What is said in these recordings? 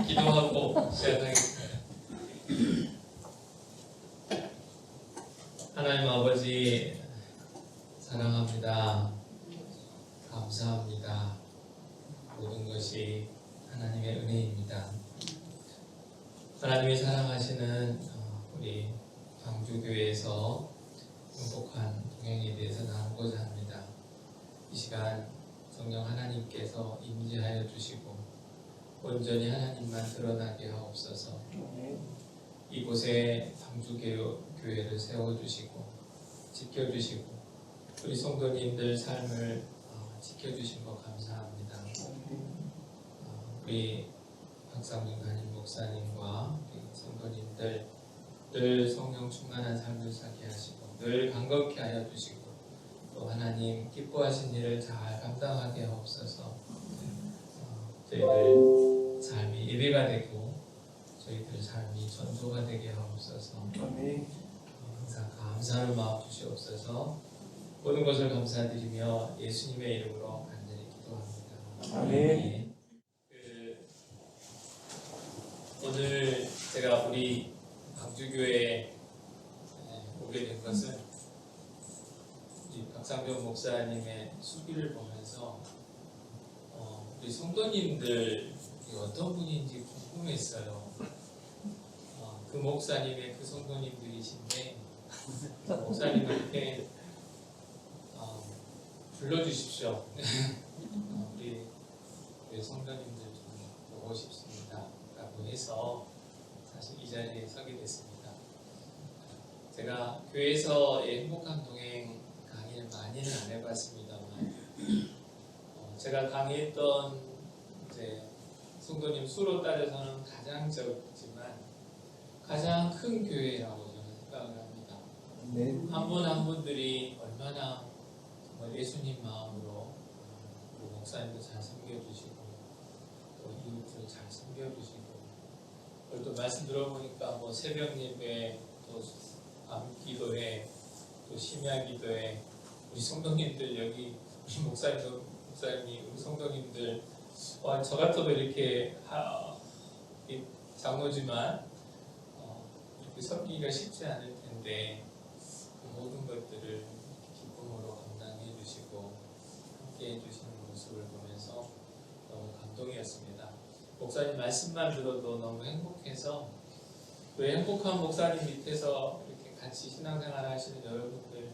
기도하고 시작하겠습니다. 하나님 아버지 사랑합니다. 감사합니다. 모든 것이 하나님의 은혜입니다. 하나님이 사랑하시는 우리 광주교회에서 행복한 동행에 대해서 나누고자 합니다. 이 시간 성령 하나님께서 임재하여 주시고 온전히 하나님만 드러나게 하옵소서. 이곳에 광주교회를 세워주시고 지켜주시고 우리 성도님들 삶을 지켜주신 것 감사합니다. 우리 박상준 담임 목사님과 우리 성도님들 늘 성령 충만한 삶을 살게 하시고 늘 감격케 하여 주시고 또 하나님 기뻐하신 일을 잘 감당하게 하옵소서. 저희들 삶이 예배가 되고 저희들 삶이 전도가 되게 하옵소서. 항상 감사하는 마음 주시옵소서. 모든 것을 감사드리며 예수님의 이름으로 간절히 기도합니다. 아멘. 오늘 제가 우리 광주교회에 오게 된 것은 우리 박상병 목사님의 수기를 보면서 우리 성도님들 어떤 분인지 궁금했어요. 그 목사님의 그 성도님들이신데 목사님한테 불러주십시오. 우리 성도님들 좀 보고 싶습니다. 라고 해서 사실 이 자리에 서게 됐습니다. 제가 교회에서의 행복한 동행 강의를 많이는 안 해봤습니다만 제가 강의했던 이제 성도님 수로 따져서는 가장 적지만 가장 큰 교회라고 저는 생각을 합니다. 한 분 한 분들이 얼마나 정말 예수님 마음으로 목사님도 잘 섬겨주시고 또 이웃을 잘 섬겨주시고 오늘 또 말씀 들어보니까 뭐 새벽 예배 또 밤기도회 또 심야기도회 우리 성도님들 여기 목사님이 우리 성도님들 저 같아도 이렇게 장로지만 이렇게 섬기기가 쉽지 않을 텐데 그 모든 것들을 기쁨으로 감당해 주시고 함께 해주시는 모습을 보면서 너무 감동이었습니다. 목사님 말씀만 들어도 너무 행복해서 그 행복한 목사님 밑에서 이렇게 같이 신앙생활 하시는 여러분들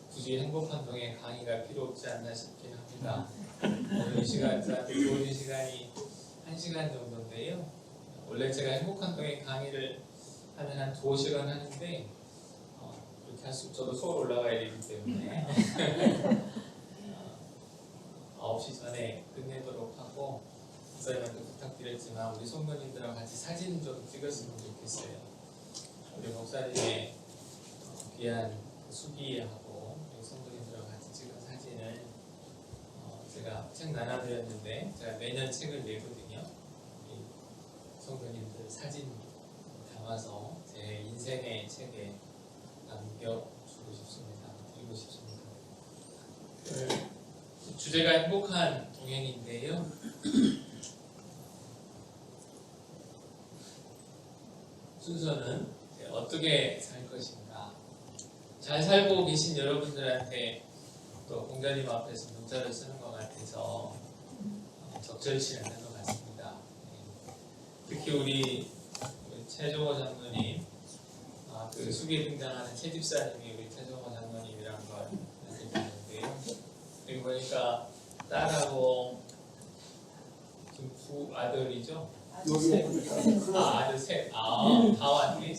굳이 행복한 동행 강의가 필요 없지 않나 싶긴 합니다. 오늘 이 시간 저한테 좋은 시간이 1시간 정도인데요. 원래 제가 행복한 동행 강의를 하면 한 2시간 하는데 이렇게 할수록 저도 서울 올라가야 되기 때문에 9시 전에 끝내도록 하고 목사님한테 부탁드렸지만 우리 성도님들하고 같이 사진 좀 찍었으면 좋겠어요. 우리 목사님의 귀한 수기하고 우리 성도님들하고 같이 찍은 사진을 제가 책 나눠드렸는데 제가 매년 책을 내거든요. 우리 성도님들 사진 담아서 제 인생의 책에 남겨주고 싶습니다. 드리고 싶습니다. 주제가 행복한 동행인데요. 순서는 어떻게 살 것인가. 잘 살고 계신 여러분들한테 또 공자님 앞에서 문자를 쓰는 것 같아서 적절치 않은 것 같습니다. 특히 우리 최종호 장로님, 그 수기에 등장하는 최집사님이 우리 최종호 장로님이란 걸 알게 됐는데요. 여기 보니까 딸하고 지금 두 아들이죠? 아들 셋. 다 왔네.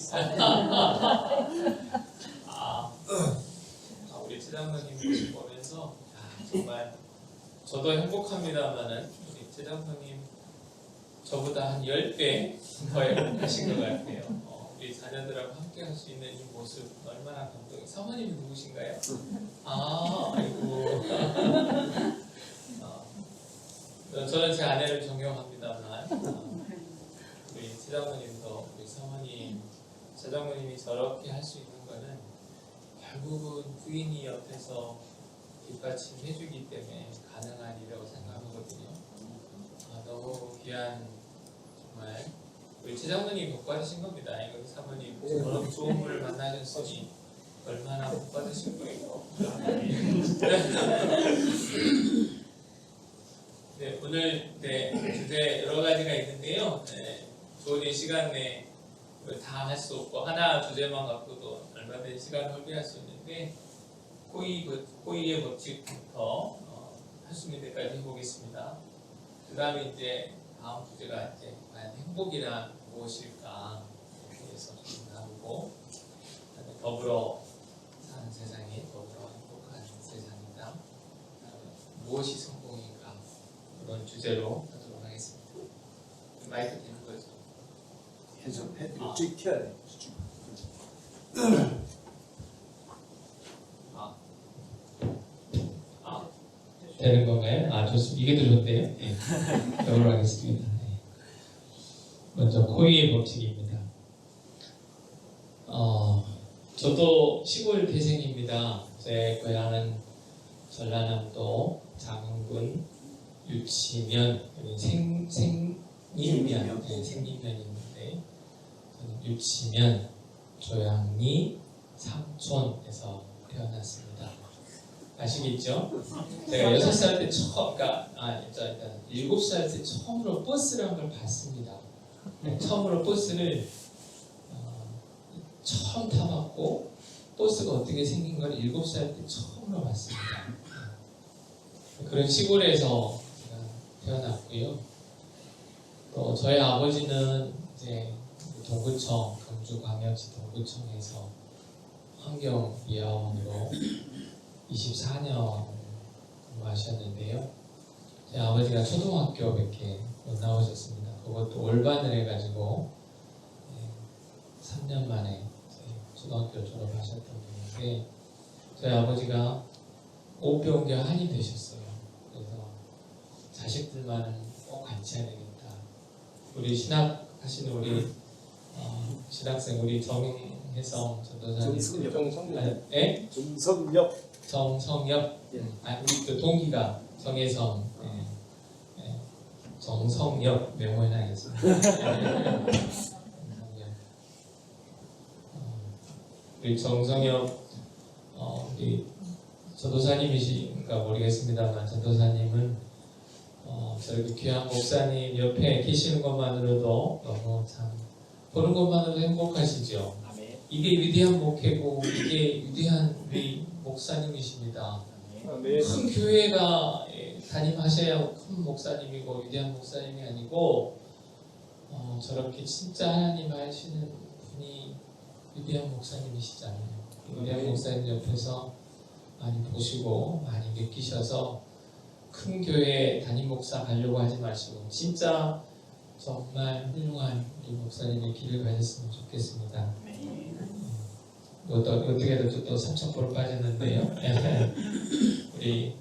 우리 최장로님 모습 보면서 정말 저도 행복합니다만은 우리 최장로님 저보다 한 10배 더 행복하신 것 같아요. 우리 자녀들하고 함께 할 수 있는 이 모습 얼마나 감동이. 사모님이 누구신가요? 아이고. 저는 제 아내를 존경합니다만 우리 최장로님도 우리 사모님, 최장로님이 저렇게 할 수 있는 거는 결국은 부인이 옆에서 뒷받침해주기 때문에 가능한 일이라고 생각하거든요. 너무 귀한 정말 우리 최장로님 복 받으신 겁니다. 이거 사모님 너무 좋은 분을 만나셨으니 얼마나 복 받으실 거예요. 네, 오늘 주제 여러 가지가 있는데요. 좋은 이 시간 내에 다 할 수 없고 하나 주제만 갖고도 얼마든지 시간을 허비할 수 있는데 호의의 법칙부터 할 수 있는 데까지 해보겠습니다. 그 다음에 이제 다음 주제가 이제 과연 행복이란 무엇일까 대해서 좀 나누고 더불어 사는 세상에 더불어 행복한 세상이다. 무엇이 성공인가 그런 주제로 하도록 하겠습니다. 마이크 되는 거죠? 쭉 켜야 돼. 되는 건가요? 좋습니다. 이게 더 좋대요. 네. 배우러 가겠습니다. 네. 먼저 호의의 법칙입니다. 저도 시골 태생입니다. 제 고향은 전라남도 장흥군 유치면 생림면 생림면인데 저는 유치면 조양리 삼촌에서 태어났습니다. 아시겠죠? 제가 6살 때 그러니까 7살 때 처음으로 버스라는 걸 봤습니다. 처음으로 버스를 처음 타봤고 버스가 어떻게 생긴 걸 7살 때 처음으로 봤습니다. 그런 시골에서 제가 태어났고요. 또 저희 아버지는 이제 동구청, 경주광역시 동구청에서 환경미화원으로 24년 근무하셨는데요. 제 아버지가 초등학교밖에 못 나오셨습니다. 그것도 월반을 해가지고 3년 만에 초등학교 졸업하셨던 분인데 저희 아버지가 오병겨 한이 되셨어요. 그래서 자식들만은 꼭 같이 해야 되겠다. 우리 신학하시는 우리 신학생 우리 정혜성 전도사님 정성엽 우리 또 동기가 정혜성 정성엽 명호해놔야겠습니다. 우리 정성엽 우리 전도사님이신가 모르겠습니다만 전도사님은 저렇게 귀한 목사님 옆에 계시는 것만으로도 너무 참 보는 것만으로도 행복하시죠. 이게 위대한 목회고 이게 위대한 우리 목사님이십니다. 큰 교회가 담임하셔야 큰 목사님이고 위대한 목사님이 아니고 저렇게 진짜 하나님 하시는 분이 위대한 목사님이시잖아요. 위대한 목사님 옆에서 많이 보시고 많이 느끼셔서 큰 교회 담임 목사 가려고 하지 마시고 진짜 정말 훌륭한 우리 목사님의 길을 가셨으면 좋겠습니다. 어떻게 해도 또 삼천포로 빠졌는데요. 우리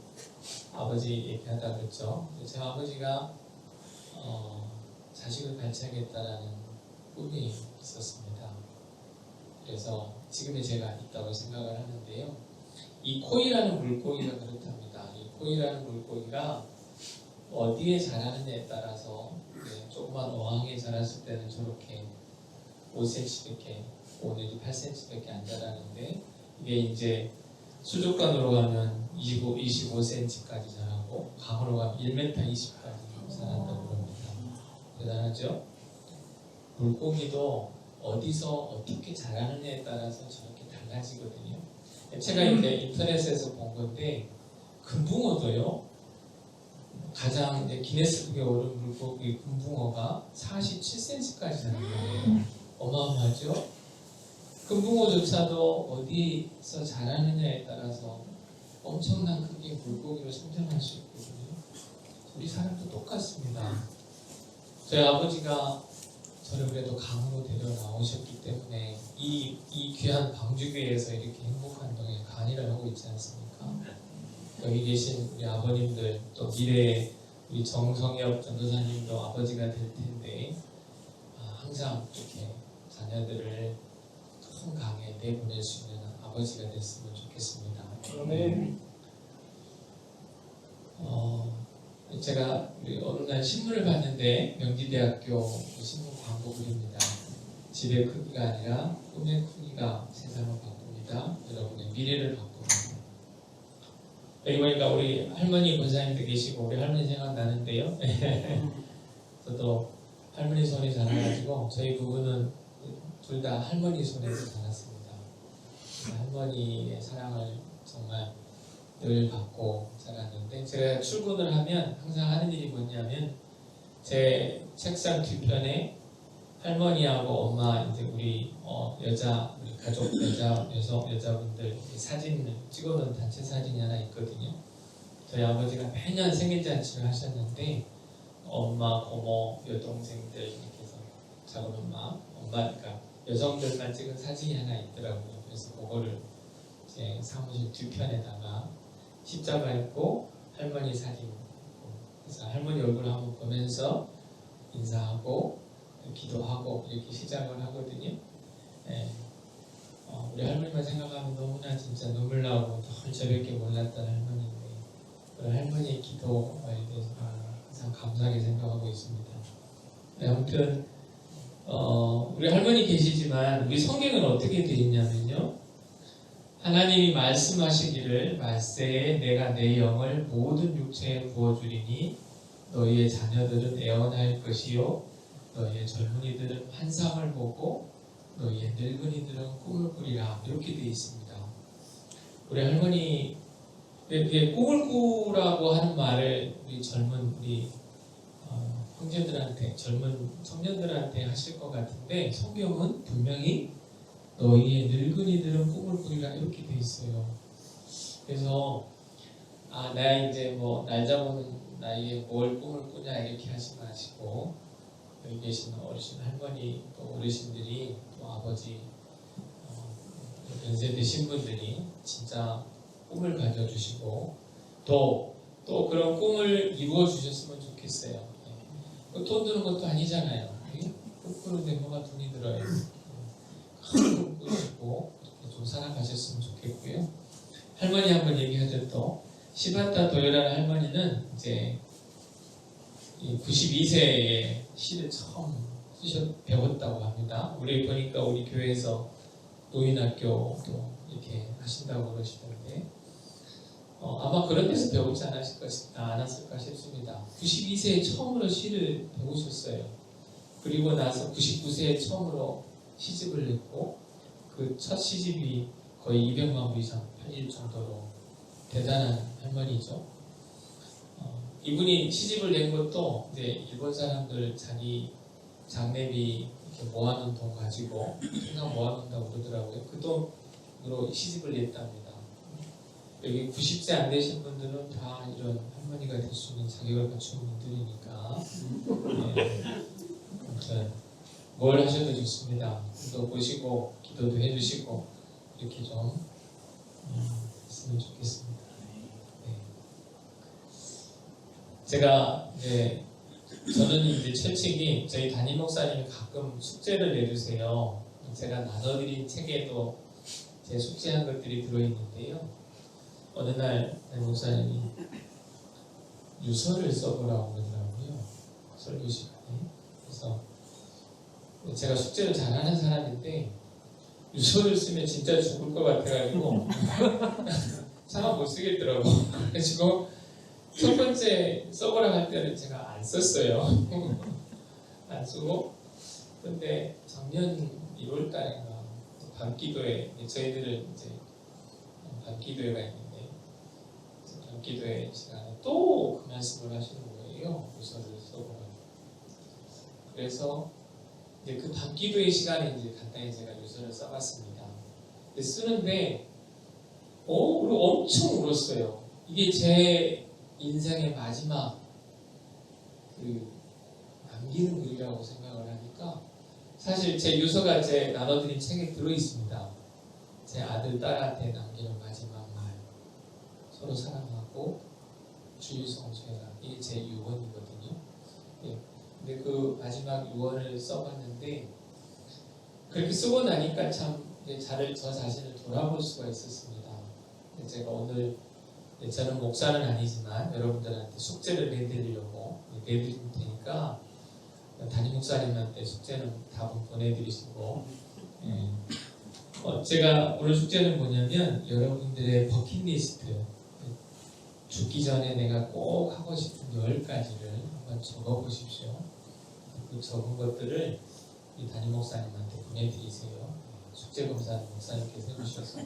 아버지 얘기하다 그랬죠. 제 아버지가 자식을 발치하겠다라는 꿈이 있었습니다. 그래서 지금의 제가 있다고 생각을 하는데요. 이 코이라는 물고기가 그렇답니다. 이 코이라는 물고기가 어디에 자라느냐에 따라서 조그만 어항에 자랐을 때는 저렇게 5cm밖에 5 내지 8cm밖에 안 자라는데 이게 이제 수족관으로 가면 25cm까지 자라고 강으로 가면 1m 20까지 자란다고 합니다. 대단하죠? 물고기도 어디서 어떻게 자라느냐에 따라서 저렇게 달라지거든요. 제가 이제 인터넷에서 본 건데 금붕어도요. 가장 이제 기네스북에 오른 물고기 금붕어가 47cm까지 자라는 거예요. 어마어마하죠? 금붕어조차도 어디서 자라느냐에 따라서 엄청난 크기의 물고기로 성장할 수 있거든요. 우리 사람도 똑같습니다. 저희 아버지가 저를 그래도 강으로 데려 나오셨기 때문에 이 귀한 방주교회에서 이렇게 행복한 동에 간이를 하고 있지 않습니까? 여기 계신 우리 아버님들 또 미래에 우리 정성엽 전도사님도 아버지가 될 텐데 항상 이렇게 자녀들을 큰 강에 내보낼 수 있는 아버지가 됐으면 좋겠습니다. 제가 어느 날 신문을 봤는데 명지대학교 신문 광고글입니다. 집의 크기가 아니라 꿈의 크기가 세상을 바꿉니다. 여러분의 미래를 바꿉니다. 여기 보니까 우리 할머니 권사님도 계시고 우리 할머니 생각나는데요. 저도 할머니 손에 자라가지고 저희 부부는 둘 다 할머니 손에서 자랐습니다. 할머니의 사랑을 정말 늘 받고 자랐는데 제가 출근을 하면 항상 하는 일이 뭐냐면 제 책상 뒤편에 할머니하고 엄마 이제 우리 우리 가족 여자분들 사진을 찍어놓은 단체 사진이 하나 있거든요. 저희 아버지가 매년 생일잔치를 하셨는데 엄마, 고모, 여동생들 이렇게 해서 작은 엄마, 그러니까 여성들만 찍은 사진이 하나 있더라고요. 그래서 그거를 제 사무실 뒤편에다가 십자가 있고 할머니 사진 있고 그래서 할머니 얼굴 한번 보면서 인사하고 기도하고 이렇게 시작을 하거든요. 예. 우리 할머니만 생각하면 너무나 진짜 눈물 나고 덜 저밖에 몰랐던 할머니인데 그런 할머니의 기도에 대해서 항상 감사하게 생각하고 있습니다. 네, 아무튼 우리 할머니 계시지만 우리 성경은 어떻게 되어 있냐면요. 하나님이 말씀하시기를 말세에 내가 내 영을 모든 육체에 부어주리니 너희의 자녀들은 애원할 것이요 너희의 젊은이들은 환상을 보고 너희의 늙은이들은 꿈을 꾸리라 이렇게 되어 있습니다. 우리 할머니 꿈을 꾸라고 하는 말을 우리 젊은 형제들한테 젊은 청년들한테 하실 것 같은데 성경은 분명히 너희의 늙은이들은 꿈을 꾸리라 이렇게 돼 있어요. 그래서 내가 이제 날 잡은 나이에 뭘 꿈을 꾸냐 이렇게 하지 마시고 여기 계신 어르신 할머니 또 어르신들이 또 아버지 연세 드신 분들이 진짜 꿈을 가져주시고 또 그런 꿈을 이루어 주셨으면 좋겠어요. 돈 드는 것도 아니잖아요. 꿈 꾸는데 뭐가 돈이 들어요. 큰 꿈 꾸시고 좀 살아가셨으면 좋겠고요. 할머니 한번 얘기하죠. 또 시바타 도요라는 할머니는 이제 92세에 시를 처음 배웠다고 합니다. 우리 보니까 우리 교회에서 노인학교도 이렇게 하신다고 그러시던데 아마 그런 데서 배우지 않았을까 싶습니다. 92세에 처음으로 시를 배우셨어요. 그리고 나서 99세에 처음으로 시집을 냈고 그 첫 시집이 거의 200만 부 이상 팔릴 정도로 대단한 할머니죠. 이분이 시집을 낸 것도 이제 일본 사람들 자기 장례비 이렇게 모아놓은 돈 가지고 항상 모아놓는다고 그러더라고요. 그 돈으로 시집을 냈답니다. 여기 90세 안 되신 분들은 다 이런 할머니가 될 수 있는 자격을 갖춘 분들이니까 아무튼 뭘 하셔도 좋습니다. 또 보시고 기도도 해주시고 이렇게 좀 했으면 좋겠습니다. 네. 제가 저는 이제 철칙이 저희 담임 목사님이 가끔 숙제를 내주세요. 제가 나눠드린 책에도 제 숙제한 것들이 들어있는데요. 어느 날 담임 목사님이 유서를 써보라고 그러더라고요. 설교 시간에. 그래서 제가 숙제를 잘하는 사람인데 유서를 쓰면 진짜 죽을 것 같아가지고 차마 못 쓰겠더라고. 그래가지고 첫 번째 써보라고 할 때는 제가 안 썼어요. 안 쓰고 근데 작년 1월 달인가 밤기도회 저희들은 이제 밤기도회가 있는데 밤기도회 시간에 또 그 말씀을 하시는 거예요. 유서를 써보라고. 그래서 이제 그 밤기도회 시간에 이제 간단히 제가 유서를 써봤습니다. 쓰는데 엄청 울었어요. 이게 제 인생의 마지막 남기는 글이라고 생각을 하니까 사실 제 유서가 제 나눠드린 책에 들어있습니다. 제 아들, 딸한테 남기는 마지막 말 서로 사랑하고 주의 성취해라. 이게 제 유언이거든요. 근데 그 마지막 유언을 써봤는데 그렇게 쓰고 나니까 참 저 자신을 돌아볼 수가 있었습니다. 제가 오늘 저는 목사는 아니지만 여러분들한테 숙제를 내드리려고 내드릴 테니까 담임 목사님한테 숙제는 답은 보내드리시고, 제가 오늘 숙제는 뭐냐면 여러분들의 버킷리스트, 죽기 전에 내가 꼭 하고 싶은 10가지를 한번 적어보십시오. 그 적은 것들을 이 담임 목사님한테 보내드리세요. 숙제 검사는 목사님께서 해주셔서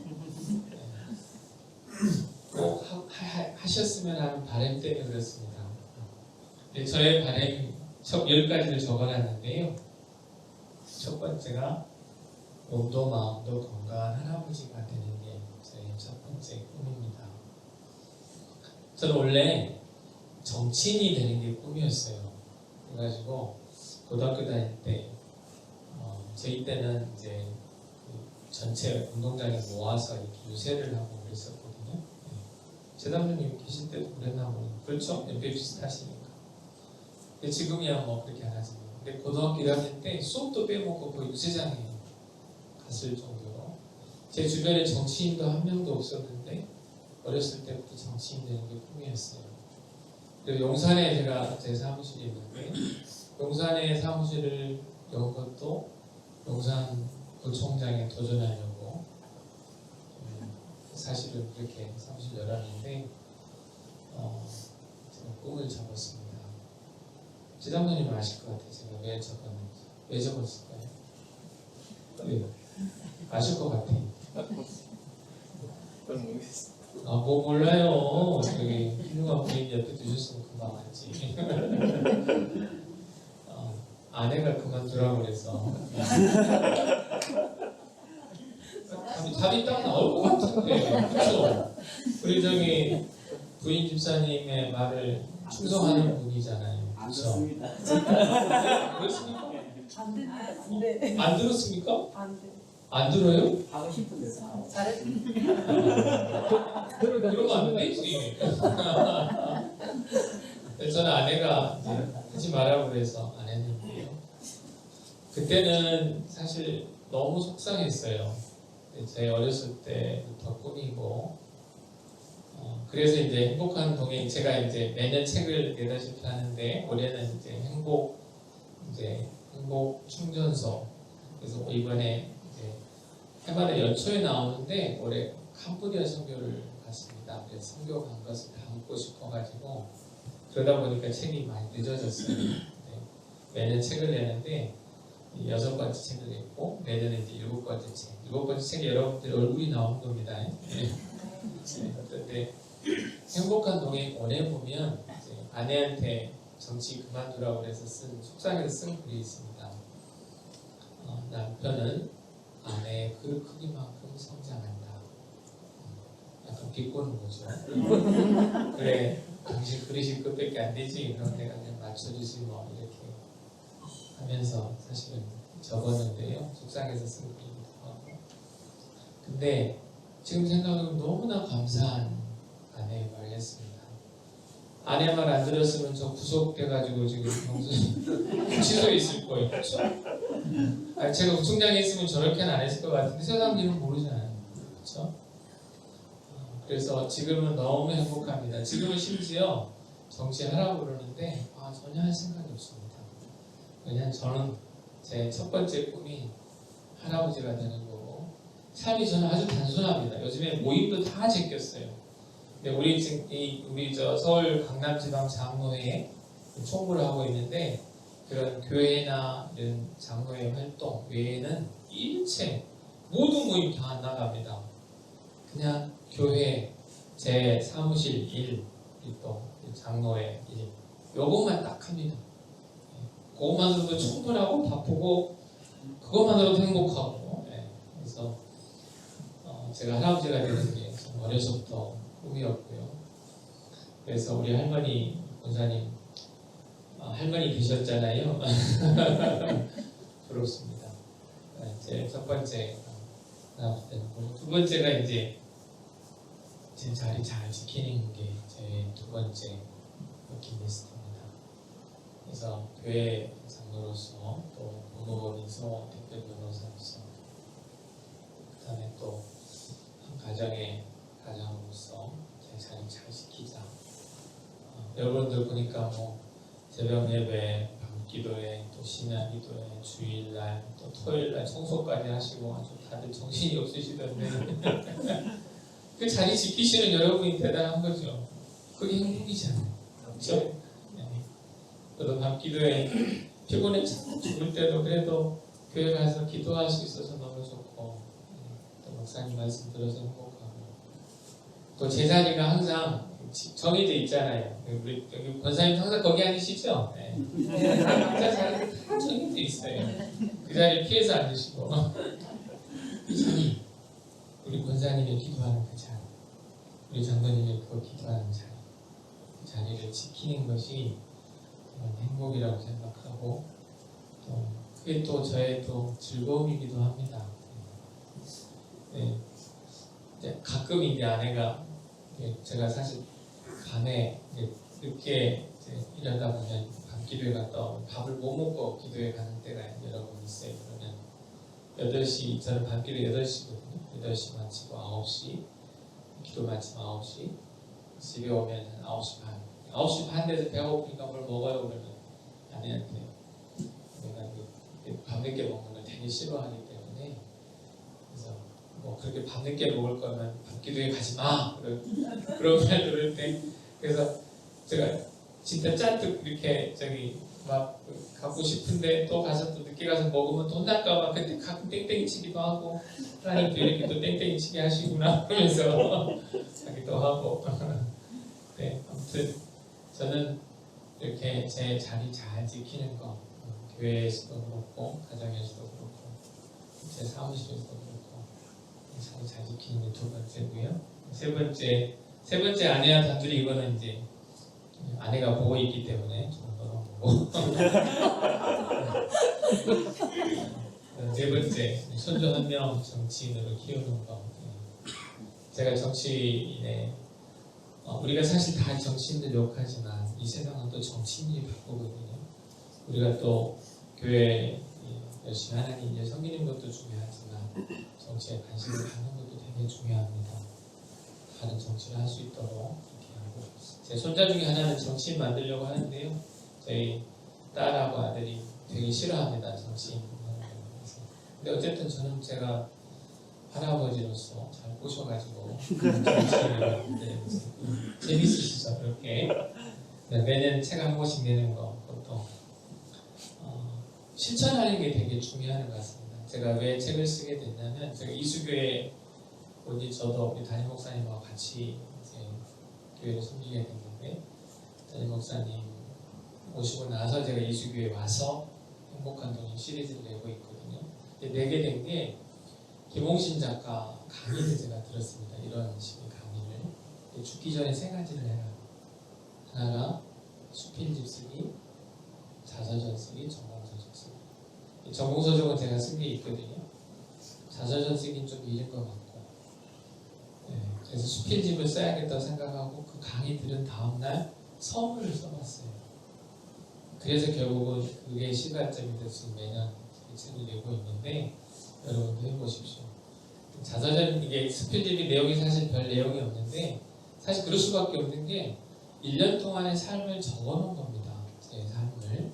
꼭 하셨으면 하는 바람 때문에 그렇습니다. 저의 바람이 첫 10가지를 적어놨는데요. 첫 번째가 몸도 마음도 건강한 할아버지가 되는 게 저의 첫 번째 꿈입니다. 저는 원래 정치인이 되는 게 꿈이었어요. 그래가지고 고등학교 다닐 때 저희 때는 이제 그 전체 운동장에 모아서 이렇게 유세를 하고 그랬었거든요. 재단장님 계실 때도 그랬나 보네. 그렇죠? 연배 비슷하시니까. 근데 지금이야 뭐 그렇게 안 하지만. 근데 고등학교 1학년 때 수업도 빼먹고 거의 유세장에 갔을 정도로 제 주변에 정치인도 한 명도 없었는데 어렸을 때부터 정치인 되는 게 꿈이었어요. 그리고 용산에 제가 제 사무실이 있는데 용산에 사무실을 연 것도 용산 구청장에 도전하려고 사실은 그렇게 사무실 열었는데 제가 꿈을 접었습니다. 지담노님 아실 것 같아요. 제가 왜 접었는지. 왜 접었을까요? 네. 아실 것 같아요. 뭐 몰라요. 저기 훌륭한 부인 옆에 두셨으면 금방 알지. 아내가 그만두라고 그래서 답이 딱 나올 것 같은데 그렇죠? 우리 저기 부인 집사님의 말을 충성하는 분이잖아요. 안 그렇죠? 듣습니다. 그렇습니까? 안 돼. 안 들었습니까? 안 돼. 안 들어요? 하고 싶은 데서 하고. 잘했어. 그러면 안 되지. 저는 아내가 이제 하지 말라고 그래서 안 했는데요. 그때는 사실 너무 속상했어요. 제 어렸을 때부터 꿈이고, 그래서 이제 행복한 동행, 제가 이제 매년 책을 내다시피 하는데 올해는 이제 행복 충전소. 그래서 이번에 이제 해마다 연초에 나오는데 올해 캄보디아 선교를 갔습니다. 그래서 선교 간 것을 담고 싶어가지고 그러다 보니까 책이 많이 늦어졌어요. 매년 책을 내는데 6번째 책을 냈고 내년에 이제 7번째 책. 7번째 책에 여러분들 얼굴이 나오는 겁니다. 그런데 행복한 동행 원에 보면 이제 아내한테 정치 그만두라고 해서 속상해서 쓴 글이 있습니다. 남편은 아내의 그릇 크기만큼 성장한다. 약간 비꼬는 거죠. 그래, 당신 그릇이 끝밖에 안 되지. 그럼 내가 그냥 맞춰주지 뭐 이렇게 하면서 사실은 적었는데요. 속상해서 쓴 글이기도 하고. 근데 지금 생각하면 너무나 감사한 아내의 말을 했습니다. 아내 말 안 들었으면 저 구속돼가지고 지금 구치소에 있을 거예요. 그렇죠? 제가 구청장에 있으면 저렇게는 안 했을 것 같은데 세상 일은 모르잖아요. 그렇죠? 그래서 지금은 너무 행복합니다. 지금은 심지어 정치하라고 그러는데 전혀 할 생각이 없습니다. 왜냐하면 저는 제 첫 번째 꿈이 할아버지가 되는 거고 삶이 저는 아주 단순합니다. 요즘에 모임도 다 제꼈어요. 근데 우리 저 서울 강남지방 장로회에 총무를 하고 있는데 그런 교회나 이런 장로회 활동 외에는 일체 모든 모임 다 안 나갑니다. 그냥 교회 제 사무실 일, 또 장로회 일, 요것만 딱 합니다. 그것만으로도 충분하고 바쁘고 그것만으로도 행복하고. 그래서 제가 할아버지가 되는 게 어려서부터 꿈이었고요. 그래서 우리 할머니 권사님 할머니 되셨잖아요. 부럽습니다. 제 첫 번째 할아버지 되는 거고 두 번째가 이제 제 자리 잘 지키는 게 제 두 번째 버킷리스트입니다. 그래서 교회 장로로서 또 법무법인소 대표 변호사로서 그다음에 또 한 가정의 가장으로서 제 자리 잘 지키자. 여러분들 보니까 뭐 새벽 예배, 밤 기도회, 또 심야 기도회, 주일날, 또 토요일날 청소까지 하시고 아주 다들 정신이 없으시던데 그 자리 지키시는 여러분이 대단한 거죠. 그게 행복이잖아요. 그렇죠? 네. 저도 밤 기도회 피곤해 죽을 때도 그래도 교회 가서 기도할 수 있어서 너무 좋고 또 목사님 말씀 들어서 행복하고 또 제 자리가 항상 정해져 있잖아요. 우리 여기 권사님 항상 거기 앉으시죠? 네. 각자 자리가 다 정해져 있어요. 그 자리를 피해서 앉으시고 이 자리 우리 권사님이 기도하는 그 자리 우리 장로님이 그거 기도하는 자리 그 자리를 지키는 것이 행복이라고 생각하고 또 그게 또 저의 또 즐거움이기도 합니다. 네. 이제 가끔 이제 아내가 제가 사실 밤에 늦게 일하다 보면 밤 기도회 갔다 오면 밥을 못 먹고 기도회 가는 때가 여러 번 있어요. 그러면 8시 저는 밤 기도 8시거든요. 8시 마치고 9시 기도 마치고 9시 집에 오면 한 9시 반 9시 반 돼서 배고프니까 뭘 먹어요 그러면 아내한테 내가 밤늦게 먹는 걸 되게 싫어하기 때문에 그래서 뭐 그렇게 밤늦게 먹을 거면 밤기도에 가지 마 그런 말 들을 때 그래서 제가 진짜 잔뜩 이렇게 막 가고 싶은데 또 가서 또 늦게 가서 먹으면 또 혼날까봐 그때 가끔 땡땡이 치기도 하고 하나님도 이렇게 또 땡땡이 치게 하시구나 하면서 하기도 하고 네 아무튼 저는 이렇게 제 자리 잘 지키는 거 교회에서도 그렇고 가정에서도 그렇고 제 사무실에서도 그렇고 자리 잘 지키는 게 두 번째고요. 세 번째 아내와 단둘이 이거는 이제 아내가 보고 있기 때문에 저는 보고 세 번째 손주 한 명 정치인으로 키우는 거. 제가 정치인에 우리가 사실 다 정치인들 욕하지만 이 세상은 또 정치인들이 바꾸거든요. 우리가 또 교회 열심히 하나님 이제 섬기는 것도 중요하지만 정치에 관심을 갖는 것도 되게 중요합니다. 다른 정치를 할 수 있도록 이렇게 하고 제 손자 중에 하나는 정치인 만들려고 하는데요. 저희 딸하고 아들이 되게 싫어합니다. 정치인 하는 거. 근데 어쨌든 저는 제가 할아버지로서 잘 꼬셔가지고 재밌으시죠? 이렇게 매년 책 한 권씩 내는 거 그것도 실천하는 게 되게 중요한 것 같습니다. 제가 왜 책을 쓰게 됐냐면 제가 이수교회 오지 저도 우리 담임 목사님과 같이 이제 교회를 섬기게 됐는데 담임 목사님 오시고 나서 제가 이수교회에 와서 행복한 동행 시리즈를 내고 있거든요. 내게 된 게 김홍신 작가 강의를 제가 들었습니다. 이런 식의 강의를 죽기 전에 세 가지를 해라. 하나가 수필집 쓰기, 자서전 쓰기, 전공서적 쓰기. 전공서적은 제가 쓴 게 있거든요. 자서전 쓰기는 좀 이른 것 같고 그래서 수필집을 써야겠다고 생각하고 그 강의 들은 다음날 서문을 써봤어요. 그래서 결국은 그게 시발점이 돼서 매년 이 책을 내고 있는데 여러분도 해보십시오. 자서전 이게 수필집이 내용이 사실 별 내용이 없는데 사실 그럴 수밖에 없는 게 1년 동안의 삶을 적어놓은 겁니다. 제 삶을.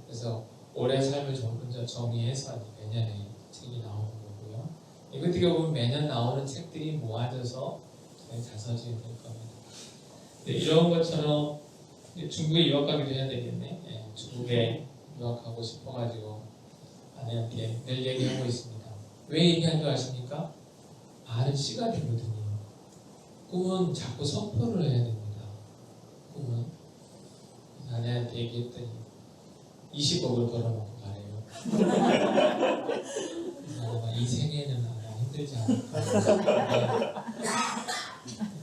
그래서 올해 삶을 먼저 정리해서 내년에 책이 나오는 거고요. 어떻게 보면 매년 나오는 책들이 모아져서 자서전이 될 겁니다. 이런 것처럼 중국에 유학 가기도 해야 되겠네. 중국에 유학하고 싶어가지고 아내한테 늘 얘기하고 있습니다. 왜 얘기하는 줄 아십니까? 말은 씨가 되거든요. 꿈은 자꾸 선포를 해야 됩니다. 꿈은 아내한테 얘기했더니 20억을 걸어놓고 말해요. 이 생애는 힘들지 않을까.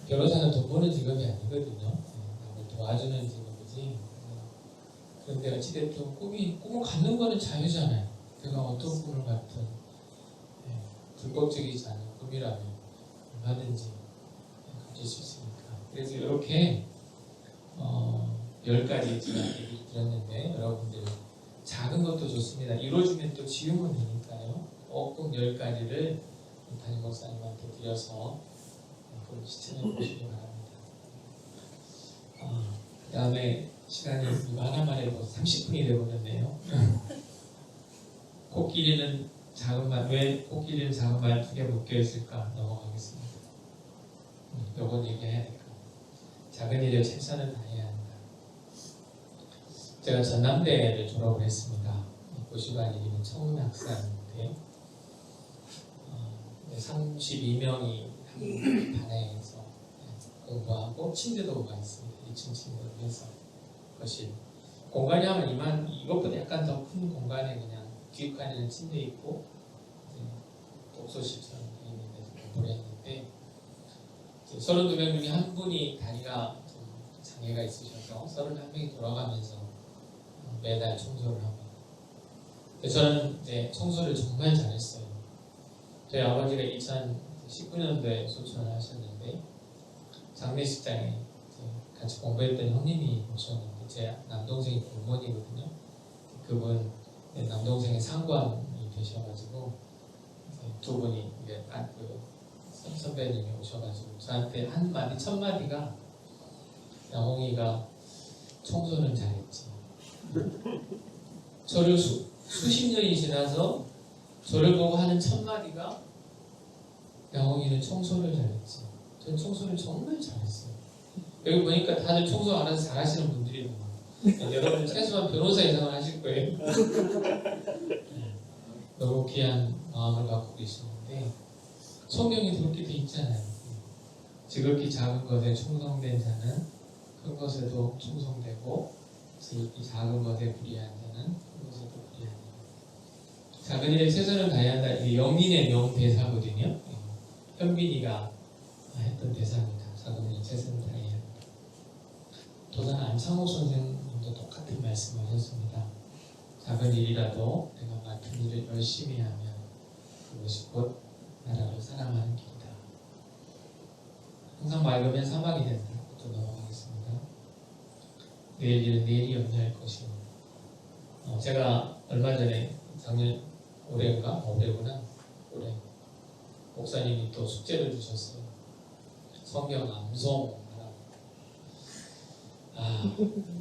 변호사는 돈 버는 직업이 아니거든요. 남을 도와주는 직업이지. 그런데 어찌됐든 꿈을 갖는 거는 자유잖아요. 그가 어떤 꿈을 갖든 불법적이지 않은 꿈이라면 얼마든지 가질 수 있으니까. 그래서 이렇게 10가지 제가 얘기를 드렸는데 여러분들 작은 것도 좋습니다. 이루어지면 또 지우면 되니까요. 꼭 10가지를 담임 목사님한테 드려서 꼭 시청해 보시기 바랍니다. 그 다음에 시간이 이거 하나만 해도 30분이 되어버렸네요. 코끼리는 작은 말, 왜 코끼리는 작은 말 두 개 묶여 있을까 넘어가겠습니다. 요건 얘기해야 될까? 작은 일에 최선을 다해야 한다. 제가 전남대를 졸업을 했습니다. 고시반 이름은 청운학사인데 32명이 한 반에서 공부하고 침대도가 있습니다. 2층 침대로 해서 거실 공간이 하면 이것보다 약간 더 큰 공간에 그냥 뒷칸에는 침대 있고 독서실처럼 되어 있는 데서 공부를 했는데 32명 중에 한 분이 다리가 좀 장애가 있으셔서 31명이 돌아가면서 매달 청소를 합니다. 저는 이제 청소를 정말 잘했어요. 저희 아버지가 2019년도에 소천을 하셨는데 장례식장에 같이 공부했던 형님이 오셨는데 제 남동생이 공무원이거든요. 그분 남동생의 상관이 되셔가지고 두 분이 이제 선배님이 오셔가지고 저한테 한 마디 첫 마디가 야홍이가 청소는 잘했지. 저를 수십 년이 지나서 저를 보고 하는 첫 마디가 야홍이는 청소를 잘했지. 저는 청소를 정말 잘했어요. 여기 보니까 다들 청소 알아서 잘하시는 분들이 여러분 최소한 변호사 이상을 하실 거예요. 너무 귀한 마음을 갖고 계시는데 성경이 그렇게 돼 있잖아요. 지극히 작은 것에 충성된 자는 큰 것에도 충성되고 지극히 작은 것에 불의한 자는 큰 것에도 불의하니라. 작은 일에 최선을 다해야 한다. 이게 영민의 명대사거든요. 현빈이가 했던 대사입니다. 작은 일에 최선을 다해야 한다. 도산 안창호 선생님도 똑같은 말씀을 하셨습니다. 작은 일이라도 내가 맡은 일을 열심히 하면 그것이 곧 나라를 사랑하는 길이다. 항상 맑으면 사막이 된다. 또 넘어가겠습니다. 내일 일은 내일이 염려할 것이고 제가 얼마 전에 작년 올해인가? 올해구나. 올해 목사님이 또 숙제를 주셨어요. 성경 암송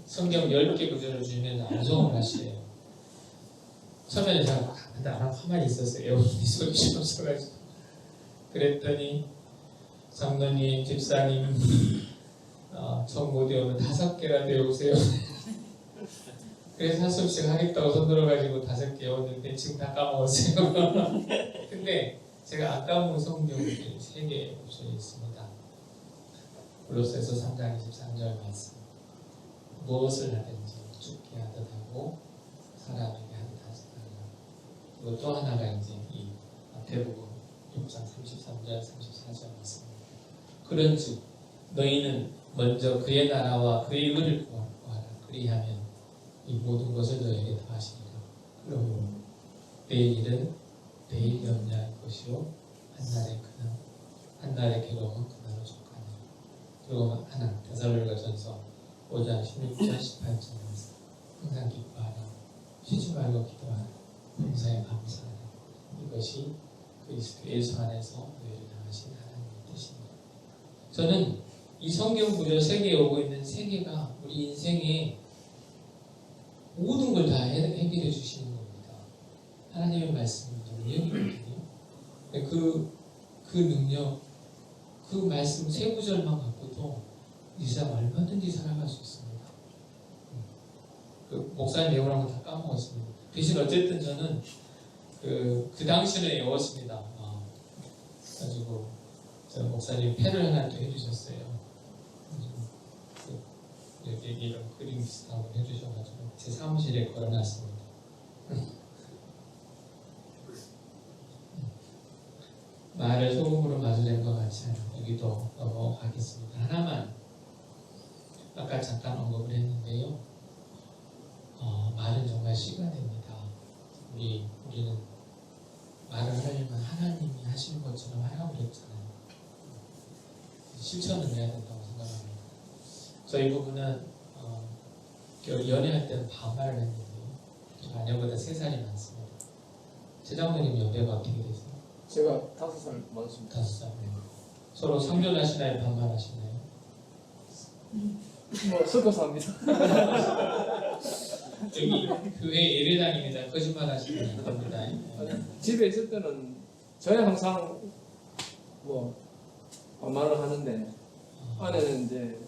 성경 10개 구절을 주면서 암송을 하시래요. 처음에는 제가 안 하고 가만히 있었어요. 애원이 소리 좀 없어가지고. 그랬더니 장로님, 집사님 정 못 외우면 5개라도 외우세요. 그래서 한 수업씩 하겠다고 손 들어가지고 5개 외웠는데 지금 다 까먹었어요. 근데 제가 안 까먹은 성경이 3개 옵션이 있습니다. 골로새서 3장 23절 말씀. 무엇을 하든지 죽게 하듯 하고 사람에게 하듯 하지 말라. 그리고 또 하나가 이제 이 마태복음 6장 33절 34절 말씀입니다. 그런즉 너희는 먼저 그의 나라와 그의 의를 구하라. 그리하면 이 모든 것을 너희에게 더하시리라. 그러므로 내일 일은 내일 염려할 것이요 한날의 근황 한날의 괴로움은 그날로 족하니라. 그리고 하나 데살로니가전서 5장 16절 18절 말씀. 항상 기뻐하라. 쉬지 말고 기도하라. 범사에 감사하라. 이것이 그리스도 예수 안에서 너희를 향하신 하나님의 뜻입니다. 저는 이 성경 구절 3개에 오고 있는 3개가 우리 인생에 모든 걸 다 해결해 주시는 겁니다. 하나님의 말씀은 능력이거든요. 그 능력, 그 말씀 3구절만 갖고도 이 세상 얼마든지 살아갈 수 있습니다. 그 목사님 외우라는 거 다 까먹었습니다. 대신 어쨌든 저는 그 당시는 외웠습니다. 가지고 저 목사님 펜을 하나 또 해주셨어요. 이렇게 이런 그림 비슷한 걸 해주셔가지고 제 사무실에 걸어놨습니다. 말을 소금으로 마주낸 것 같지 않아요. 여기도 넘어가겠습니다. 하나만 아까 잠깐 언급을 했는데요. 말은 정말 씨가 됩니다. 우리는 말을 하려면 하나님이 하시는 것처럼 하라고 그랬잖아요. 실천을 해야 된다고 생각합니다. 저희 부부는 연애할 때는 반말을 했는데 저 아내보다 3살이 많습니다. 최 장로님 연배가 어떻게 되세요? 제가 5살 많습니다. 5살. 서로 상존하시나요? 반말하시나요? 뭐 섞어서 합니다. 여기 교회 예배당입니다. 거짓말 하시면 안 됩니다. 집에 있을 때는 저야 항상 뭐 반말을 하는데 아내는 이제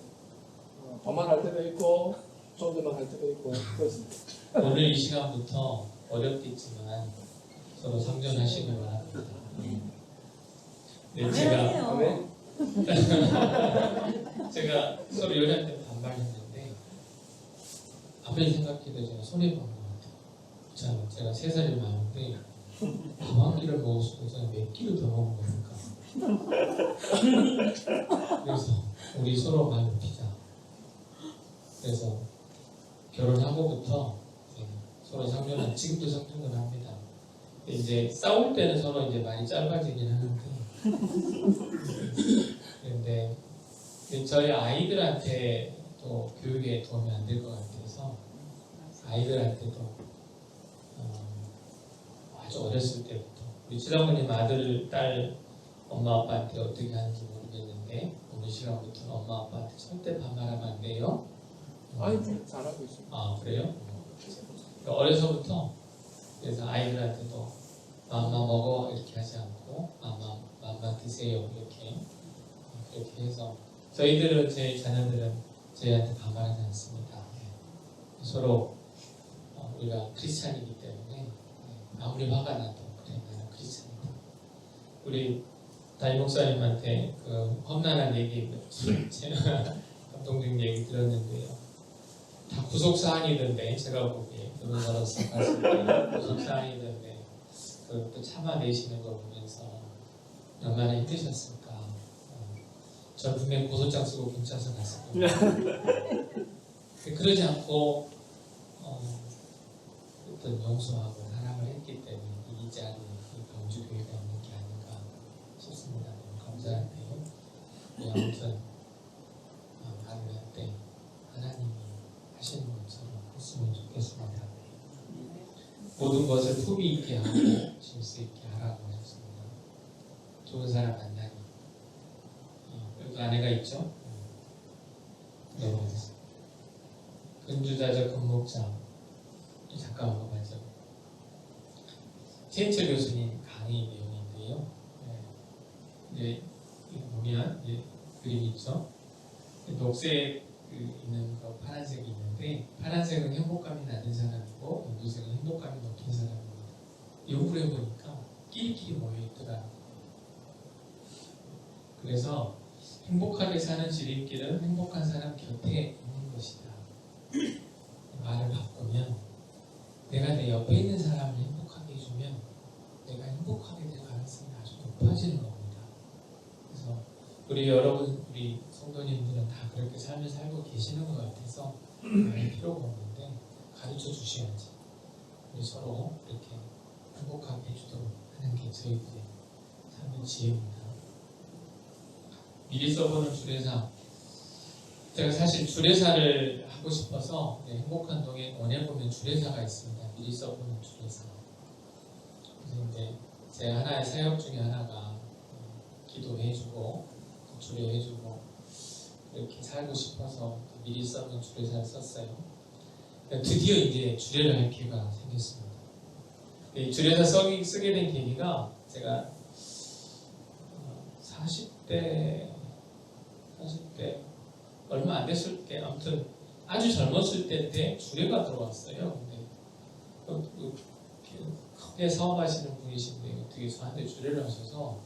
반말할 때가 있고 존댓말 때가 있고 그렇습니다. 오늘 이 시간부터 어렵겠지만 서로 상존하시길 바랍니다. 네, 제가 아멘. 제가 서로 연애할 때 반말했는데 아무리 생각해도 제가 손해본 것 같아요. 참 제가 3살이 많은데 밥 한 끼를 먹었어도 제가 몇 끼를 더 먹은 겁니까? 그래서 우리 서로 말 높이자. 그래서 결혼하고부터 서로 상존은 지금도 상존을 합니다. 근데 이제 싸울 때는 서로 이제 많이 짧아지긴 하는데 근데 저희 아이들한테 또 교육에 도움이 안 될 것 같아서 아이들한테도 아주 어렸을 때부터 우리 지사모님 아들, 딸, 엄마 아빠한테 어떻게 하는지 모르겠는데 오늘 시간부터는 엄마 아빠한테 절대 반말하면 안 돼요. 아이들 잘하고 있습니다. 아 그래요? 어려서부터 그래서 아이들한테도 맘마 먹어 이렇게 하지 않고 맘마 드세요 이렇게 해서 저희들은 제 자녀들은 저희한테 반말하지 않습니다. 서로 우리가 크리스찬이기 때문에 아무리 화가 나도 그래 나는 크리스찬이다. 우리 담임 목사님한테 그 험난한 얘기 제가 감동적인 얘기 들었는데요. 다 구속사항이던데 제가 보기에 변호사로서 봤을 때 구속사항이던데 그걸 또 참아내시는 걸 보면서 얼마나 힘드셨을까. 저는 분명히 고소장 쓰고 경찰서 갔을 거예요. 그러지 않고 어떤 용서하고 사랑을 했기 때문에 이 자리에 이 경주교회가 있는 게 아닌가 싶습니다. 너무 감사한데요. 아무튼 말을 할 때 하나님이 하시는 것처럼 했으면 좋겠습니다. 모든 것을 품위 있게 하고 질서 있게 하라고 했습니다. 좋은 사람 만나니 여기 아내가 있죠? 네. 근주자적 근목자 잠깐만 봐죠. 최인철 교수님 강의 내용인데요. 이제 이거 보면 이제 그림이 있죠. 녹색 있는 거 파란색이 있는데 파란색은 행복감이 낮은 사람이고 연두색은 행복감이 높은 사람입니다. 연구를 해보니까 끼리끼리 모여있더라. 그래서 행복하게 사는 지름길은 행복한 사람 곁에 있는 것이다. 말을 바꾸면 내가 내 옆에 있는 사람을 행복하게 해주면 내가 행복하게 될 가능성이 아주 높아지는 겁니다. 그래서 우리 여러분, 우리 성도님들은 다 그렇게 삶을 살고 계시는 것 같아서 말할 필요가 없는데 가르쳐 주셔야지. 우리 서로 이렇게 행복하게 해주도록 하는 게 저희들의 삶의 지혜입니다. 미리 써보는 주례사. 제가 사실 주례사를 하고 싶어서 행복한 동에 원에 보면 주례사가 있습니다. 미리 써보는 주례사. 그래서 이제 제 하나의 사역 중에 하나가 기도해주고 주례해주고 이렇게 살고 싶어서 미리 써본 주례사를 썼어요. 드디어 이제 주례를 할 기회가 생겼습니다. 이 주례사 쓰게 된 계기가 제가 40대 얼마 안 됐을 때 아무튼 아주 젊었을 때인데 주례가 들어왔어요. 근데 크게 사업하시는 분이신데 어떻게 저한테 주례를 하셔서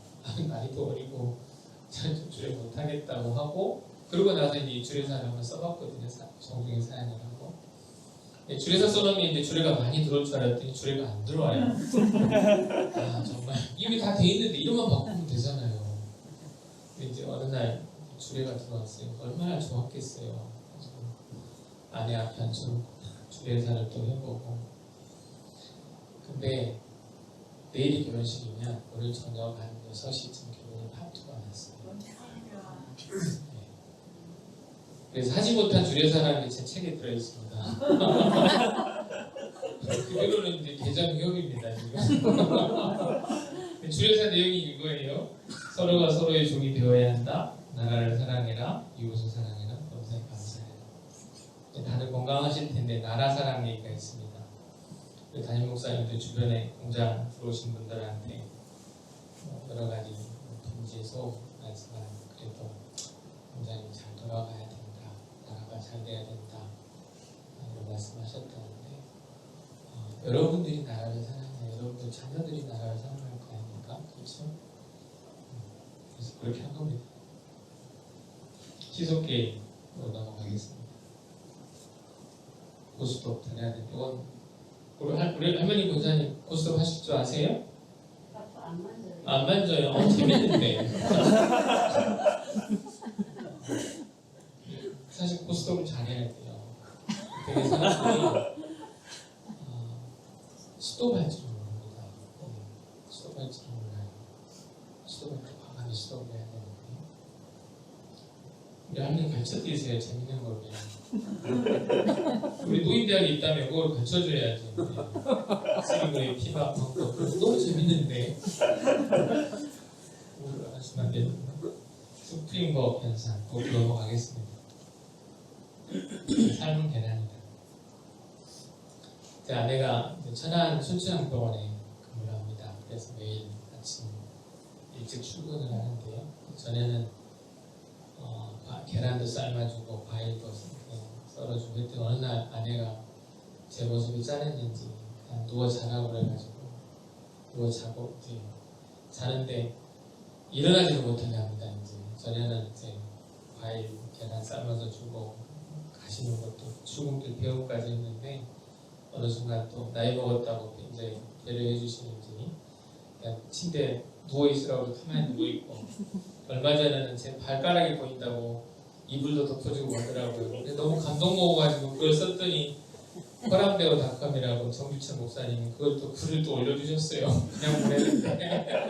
나이도 어리고 주례 못하겠다고 하고 그러고 나서 이제 주례사를 한번 써봤거든요. 정중히 사연을 하고 주례사 써놓으면 이제 주례가 많이 들어올 줄 알았더니 주례가 안 들어와요. 아 정말 이미 다 돼 있는데 이름만 바꾸면 되잖아요. 근데 이제 어느 날 주례가 들어왔어요. 얼마나 좋았겠어요. 아내 앞에 앉혀놓고 주례사를 또 해보고 근데 내일이 결혼식이면 오늘 저녁 한 6시쯤 결혼이 파토가 났어요. 네. 그래서 하지 못한 주례사라는 게 제 책에 들어있습니다. 그대로는 이제 대장협입니다 지금. 주례사 내용이 이거예요. 서로가 서로의 종이 되어야 한다. 나라를 사랑해라. 이웃을 사랑해라. 범사에 감사해라. 다들 건강하실 텐데 나라 사랑 얘기가 있습니다. 담임 목사님도 주변에 공장 들어오신 분들한테 여러 가지 편지에서 말씀하는 그래도 공장이 잘 돌아가야 된다. 나라가 잘 돼야 된다. 이런 말씀하셨다는데 여러분들이 나라를 사랑해. 여러분들 자녀들이 나라를 사랑할 거 아닙니까? 그렇죠? 그래서 그렇게 한 겁니다. 시속게임으로 넘어가겠습니다. 고스톱 잘해야 되는데 우리 할머니 권사님 고스톱 하실 줄 아세요? 안 만져요. 안 만져요. 재밌는데. 사실 고스톱을 잘해야 돼요. 되게 사람들이 스톱 할 줄은 모릅니다. 스톱 할 줄은 몰라요. 스톱을 과감히 스톱을 해야 되는데 우리 할머니 가르쳐드리세요. 재밌는 걸로. 우리 노인대학에 있다면 그걸 가르쳐줘야지. 스리그의 피바 방법 너무 재밌는데 그걸 하시면 안 되는구나. 수프림법 현상 또 넘어가겠습니다. 삶은 계란이다. 제 아내가 천안 순천향병원에 근무를 합니다. 그래서 매일 아침 일찍 출근을 하는데요. 전에는 계란도 삶아주고 과일도 썰어주고 그때 어느 날 아내가 제 모습이 짠했는지 그냥 누워 자라고 그래가지고 누워 자고 이제 자는데 일어나지도 못하게 합니다. 이제 전에는 이제 과일 계란 삶아서 주고 가시는 것도 출근길 배우까지 했는데 어느 순간 또 나이 먹었다고 이제 배려해 주시는지 그냥 침대에 누워 있으라고 가만히 누워 있고 얼마 전에는 제 발가락이 보인다고 이불도 덮어주고 오더라고요. 근데 너무 감동 먹어가지고 그걸 썼더니 허람대오닷컴이라고 정규찬 목사님이 그걸 또 글을 또 올려주셨어요. 그냥 보냈는데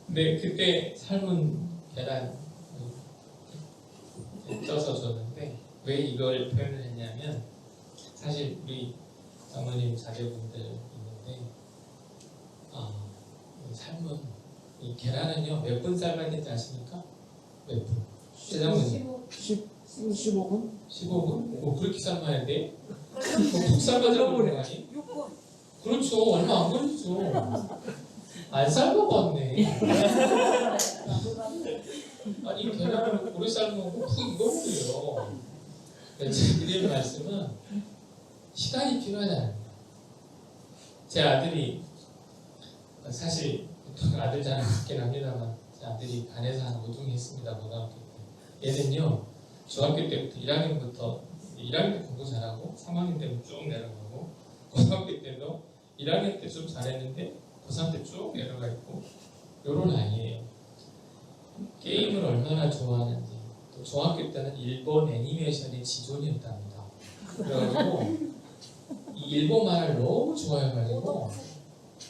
근데 그때 삶은 계란 쪄서 줬는데 왜 이걸 표현을 했냐면 사실 우리 장모님 자제분들 있는데 삶은 이 계란은요 몇 분 삶아야 되는지 아십니까? 몇 분? 장모님 15분? 15분? 뭐 그렇게 삶아야 돼? 푹 삶아져 버리는 거 아니? 6분. 그렇죠. 얼마 안 걸리죠. 안 삶아봤네. 아니 계란을 오래 삶으면 푹 익어버려요. 제가 드릴 말씀은 시간이 필요하다는 거예요. 제 아들이 사실 아들 자랑 같긴 합니다만 제 아들이 반에서 한 5등 했습니다. 고등학교 때. 얘는요 중학교 때부터 1학년부터 1학년 때 공부 잘하고 3학년 때는 쭉 내려가고 고등학교 때도 1학년 때 좀 잘했는데 고3 때 쭉 내려가 있고 요런 아이예요. 게임을 얼마나 좋아하는지 또 중학교 때는 일본 애니메이션의 지존이었답니다. 그래가지고 이 일본말을 너무 좋아해가지고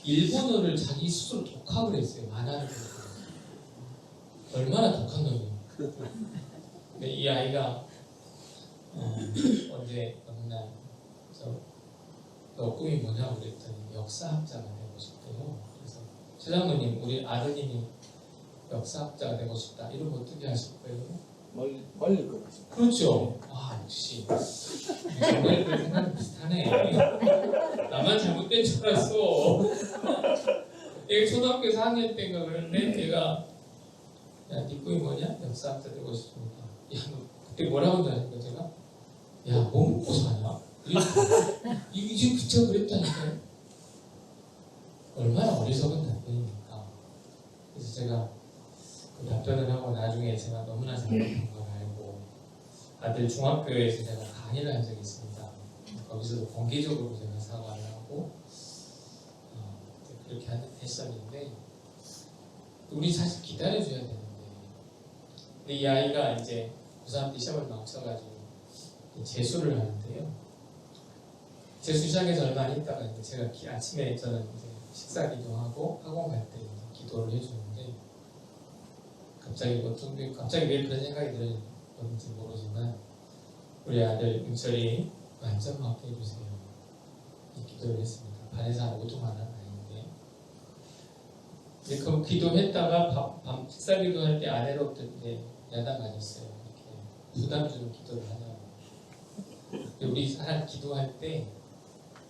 일본어를 자기 스스로 독학을 했어요. 만화를 보고 얼마나 독한 놈이에요. 근데 이 아이가 언제 어느 날 너 꿈이 뭐냐고 그랬더니 역사학자가 되고 싶대요. 그래서 최장로님 우리 아드님이 역사학자가 되고 싶다 이러면 어떻게 하실 거예요? 멀릴 것 같습니다. 그렇죠. 아 역시 정말들 생각이 비슷하네. 나만 잘못된 줄 알았어. 얘가 초등학교 4학년 때인가 그랬는데 얘가 야네 꿈이 뭐냐? 역사학자 되고 싶습니다. 야 너 그때 뭐라고 하니까 제가 야 뭐 먹고 사냐? 이게 그쵸 그랬다니까요. 얼마나 어리석은 답변입니까? 그래서 제가 그 답변을 하고 나중에 제가 너무나 잘못한 걸 알고 아들 중학교에서 제가 강의를 한 적이 있습니다. 거기서도 공개적으로 제가 사과를 하고 그렇게 했었는데 우리 사실 기다려줘야 되는데 근데 이 아이가 이제 고3 때 시험을 망쳐가지고 재수를 하는데요. 재수 시작해서 얼마 안 있다가 이제 제가 아침에 저는 이제 식사 기도하고 학원 갈 때 기도를 해주는데 갑자기 왜 그런 생각이 들었는지 모르지만 우리 아들 은철이 완전 맞게 해주세요. 이 기도를 했습니다. 반에서 한 5등 하는 아이인데 이제 그 기도했다가 밤 식사 기도할 때 아내로 이제 야단 맞았어요. 이렇게 부담 주는 기도를 하냐고. 우리 사람 기도할 때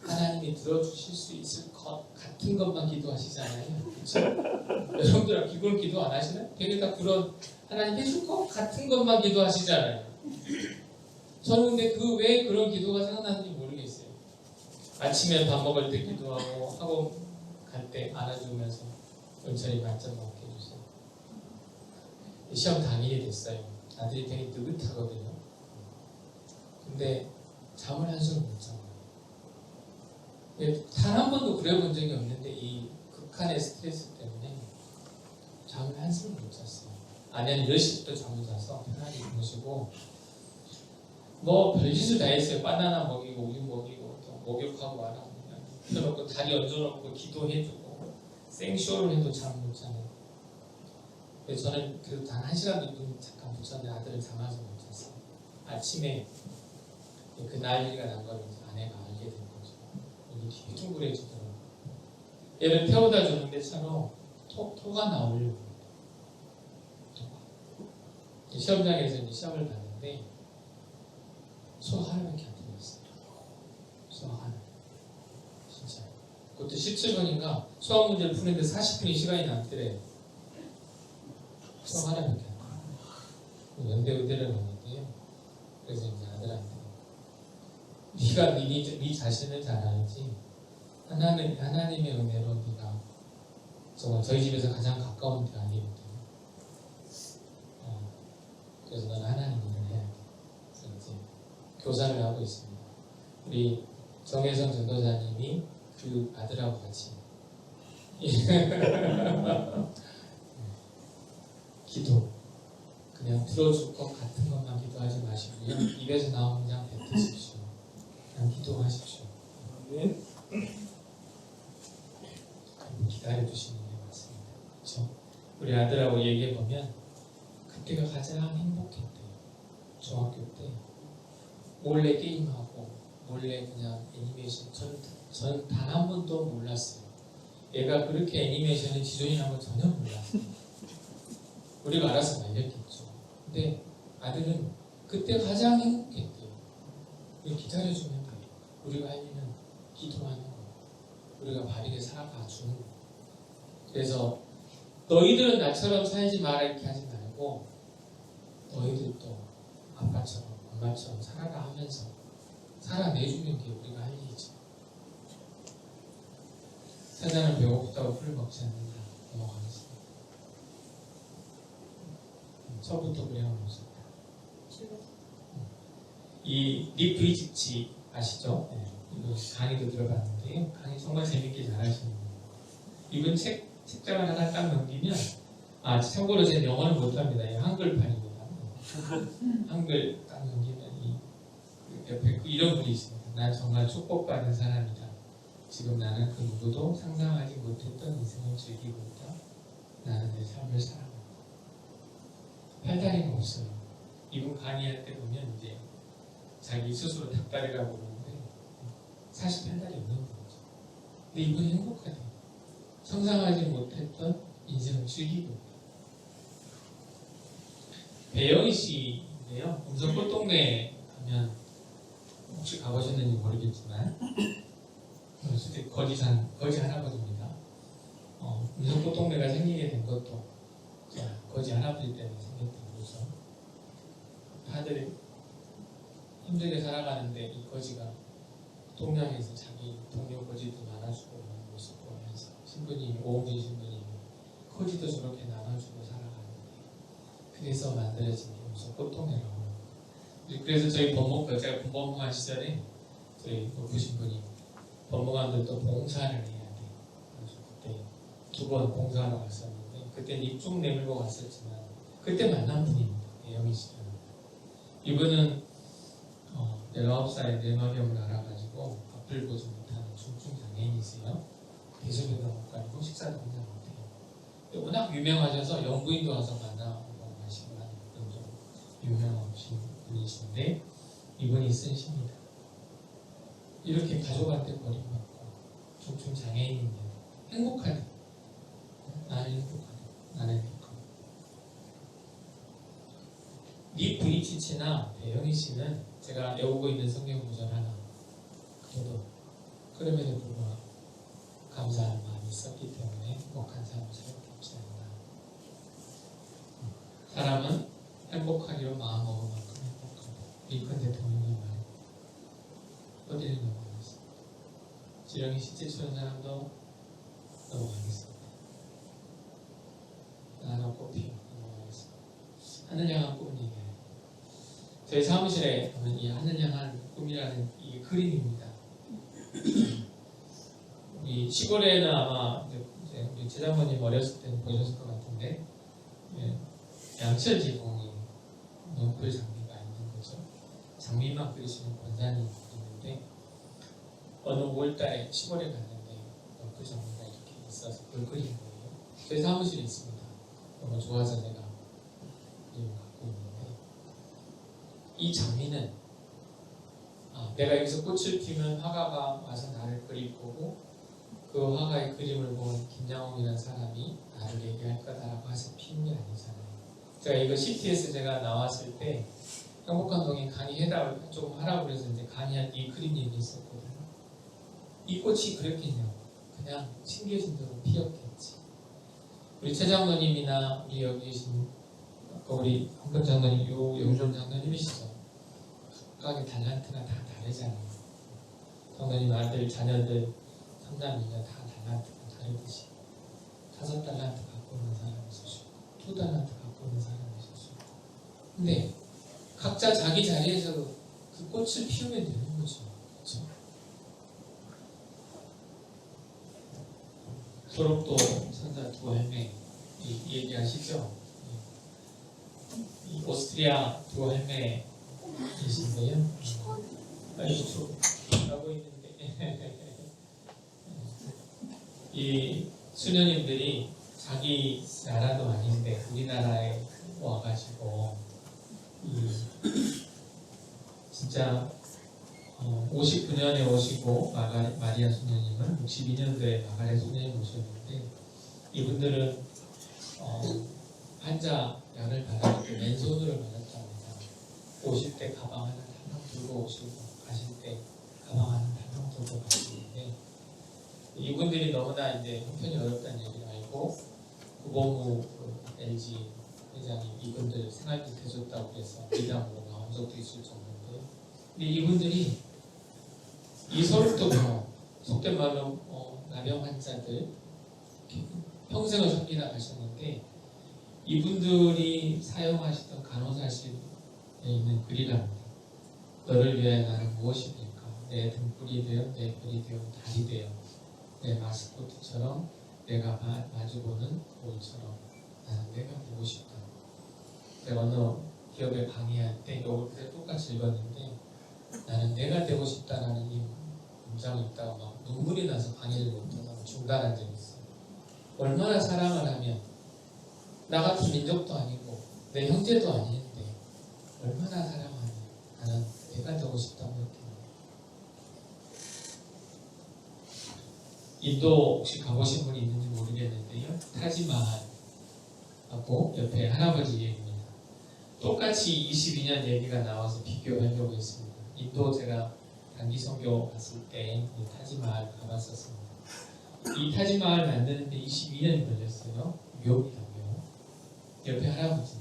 하나님이 들어주실 수 있을 것 같은 것만 기도하시잖아요. 그렇죠? 여러분들 그걸 기도 안 하시나요? 되게 다 그런 하나님 해줄 것 같은 것만 기도하시잖아요. 저는 근데 그 왜 그런 기도가 생각나는지 모르겠어요. 아침에 밥 먹을 때 기도하고 학원 갈 때 안아주면서 은철이 만점 먹게 해주세요. 시험 당일이 됐어요. 아들이 되게 느긋하거든요. 근데 잠을 한숨을 못 자요. 단 한 번도 그래 본 적이 없는데 이 극한의 스트레스 때문에 잠을 한숨을 못 잤어요. 아내는 10시부터 잠을 자서 편하게 주무시고 뭐 별짓을 다 했어요. 바나나 먹이고 우유 먹이고 또 목욕하고 안 하고 그냥 펴놓고 다리 얹어놓고 기도해주고 생쇼를 해도 잠 못 자는. 근데 저는 그래도 단 1시간도 눈 잠깐 못 잤는데 아들은 잠아서 못 잤어요. 아침에 그 난리가 난 걸 이제 아내가 알게 된 거죠. 여기 되게 둥그레지더라고요. 얘를 태워다 줬는데 차로 토가 나오려고. 시험장에서 이제 시험을 봤는데 소 하나밖에 안 틀렸어요. 소 하나. 진짜. 그것도 17번인가 수학 문제를 푸는데 40분이 시간이 남더래요. 소 하나밖에 안 틀렸어요. 연대 의대를 갔는데요. 그래서 이제 아들한테 네가 네 자신을 잘 알지. 하나님의 은혜로 네가 정말 저희 집에서 가장 가까운 데 아니거든. 그래서 넌 하나님 일을 해야 돼. 그래서 이제 교사를 하고 있습니다. 우리 정혜성 전도사님이 그 아들하고 같이 기도 그냥 들어줄 것 같은 것만 기도하지 마시고요. 입에서 나오는 그냥 뱉으십시오. 그냥 기도하십시오. 네. 기다려주시는 게 맞습니다. 그렇죠? 우리 아들하고 얘기해보면 그때가 가장 행복했대요. 중학교 때 몰래 게임하고 몰래 그냥 애니메이션 전 단 한 번도 몰랐어요. 얘가 그렇게 애니메이션에 지존이라는 걸 전혀 몰랐어요. 우리가 알아서 말렸겠죠. 근데 아들은 그때 가장 행복했대요. 우리 기다려주면 돼요. 우리가 할 일은 기도하는 거예요. 우리가 바르게 살아가 주는 거예요. 그래서 너희들은 나처럼 살지 마라 이렇게 하지 말고 너희들도 아빠처럼 엄마처럼 살아라 하면서 살아내주는 게 우리가 할 일이죠. 사자는 배고프다고 풀을 먹지 않는다. 넘어가겠습니다. 처음부터 그래야 없었다. 이 닉 브이지치 아시죠? 네. 이거 강의도 들어봤는데 강의 정말 재밌게 잘하시는 분이에요. 이분 책장을 하나 딱 넘기면 참고로 제 영어는 못합니다. 이 한글판입니다. 한글 딱 넘기면 이 옆에 이런 분이 있습니다. 난 정말 축복받은 사람이다. 지금 나는 그 누구도 상상하지 못했던 인생을 즐기고 있다. 나는 내 삶을 사랑한다. 팔다리가 없어요. 이분 강의할 때 보면 이제 자기 스스로 닭다리라고 그러는데 사실 팔다리 없는 거죠. 근데 이분이 행복하대요. 상상하지 못했던 인생을 즐기고 있다. 배영희 씨인데요. 음성 꽃동네 가면 혹시 가보셨는지 모르겠지만 거지 할아버지입니다. 음성 꽃동네가 생기게 된 것도 거지 할아버지 때문에 생겼던 거죠. 다들 힘들게 살아가는데 이 거지가 동양에서 자기 동료 거지도 나눠주고 이런 모습 보면서 신부님이 오은진 신부님이 거지도 저렇게 나눠주고 살아가는데 그래서 만들어진 게 무슨 꽃동네라고 합니다. 그래서 저희 제가 법무관 시절에 저희 높으신 분이 법무관들도 봉사를 해야 돼. 그래서 그때 2번 봉사하러 갔었는데 그때는 입쭉 내밀고 갔었지만 그때 만난 분입니다. 예영희 씨는. 이분은 19살에 뇌막염을 알아가지고 밥을 보지 못하는 중증 장애인이세요. 대소변도 못 가리고 식사도 혼자 못해요. 워낙 유명하셔서 영부인도 와서 만나고 가시고 하는 그런 좀 유명하신 분이신데 이분이 쓴 시입니다. 이렇게 가족한테 버림받고 중증 장애인인데 행복하대. 나는 지치나 배영희 씨는 제가 외우고 있는 성경 구절 하나 그래도 그럼에도 불구하고 감사하는 마음이 있었기 때문에 행복한 삶을 살게 없지 않나. 사람은 행복하기로 마음먹은 만큼 행복하다. 링컨 대통령이 말해. 어디를 넘어가겠어? 지렁이 시체 치는 사람도 넘어가겠습니다. 나는 꽃피워 넘어가겠습니다. 하늘 향한 꿈을 얘기해요. 저희 사무실에 보면 이 하늘 향한 꿈이라는 이 그림입니다. 이 시골에는 아마 이제 우리 최장모님 어렸을 때는 보셨을 것 같은데 양철지공이 넝쿨 장미가 있는 거죠. 장미만 그리시는 권사님이 있는데 어느 5월달에 시골에 갔는데 넝쿨 장미가 이렇게 있어서 그걸 그린 거예요. 저희 사무실에 있습니다. 너무 좋아서 제가 그림을 갖고 있는데 이 장미는 내가 여기서 꽃을 피우면 화가가 와서 나를 그릴 거고 그 화가의 그림을 본 김양홍이라는 사람이 나를 얘기할 거다라고 해서 피운 게 아니잖아요. 제가 이거 CT에서 제가 나왔을 때 행복한 동에 강의해달라고 조금 하라고 그래서 이제 강의할 때 이 그림 얘기 있었거든요. 이 꽃이 그랬겠냐고. 그냥 신기해진 대로 피었겠지. 우리 최 장로님이나 우리 여기 계신 우리 황금 장로님, 영종 장로님이시죠. 각각의 달란트가 다 다르잖아요. 장로님 아들, 자녀들 3남 2녀 다 달란트가 다르듯이 5달란트 갖고 있는 사람이 있을 수 있고 2달란트 갖고 있는 사람이 있을 수 있고 근데 각자 자기 자리에서 그 꽃을 피우면 되는 거죠. 그렇죠? 소록도 선사 두 할매 얘기하시죠? 이 오스트리아 두 할매 계신데요. 아이고 하고 있는데 이 수녀님들이 자기 나라도 아닌데 우리나라에 와가지고 진짜 59년에 오시고 마리아 수녀님은 62년도에 마가렛 수녀님 오셨는데 이분들은 환자 약을 받을 때 맨손으로 받았답니다. 오실 때 가방 하나 탕탕 들고 오시고 가실 때 가방 하나 탕탕 들고 가시는데 이분들이 너무나 이제 형편이 어렵다는 얘기를 알고 구본무 LG 회장이 이분들 생활비 대줬다고 해서 미담으로 나온 적도 있을 정도인데 근데 이분들이 이 소록도 병원 속된 말로 나병 환자들 평생을 섬기다 가셨는데 이분들이 사용하시던 간호사실에 있는 글이랍니다. 너를 위하여 나는 무엇이 될까? 내 등불이 되어 내 별이 되어 달이 되어 내 마스코트처럼 내가 마주보는 거울처럼 나는 내가 되고 싶다. 제가 어느 기업에 강의할 때 이걸 그때 똑같이 읽었는데 나는 내가 되고 싶다라는 이 문장이 있다가 막 눈물이 나서 강의를 못하다가 중단한 적이 있어요. 얼마나 사랑을 하면 나 같은 민족도 아니고 내 형제도 아닌데 얼마나 사랑하면 나는 내가 되고 싶다고 이렇게 인도 혹시 가보신 분이 있는지 모르겠는데요. 타지마할하고 옆에 할아버지 얘기입니다. 똑같이 22년 얘기가 나와서 비교하려고 했습니다. 인도 제가 단기 선교 갔을 때 이 타지마할 가봤었습니다. 이 타지마할 만드는데 22년이 걸렸어요. 묘입니다. 묘. 옆에 할아버지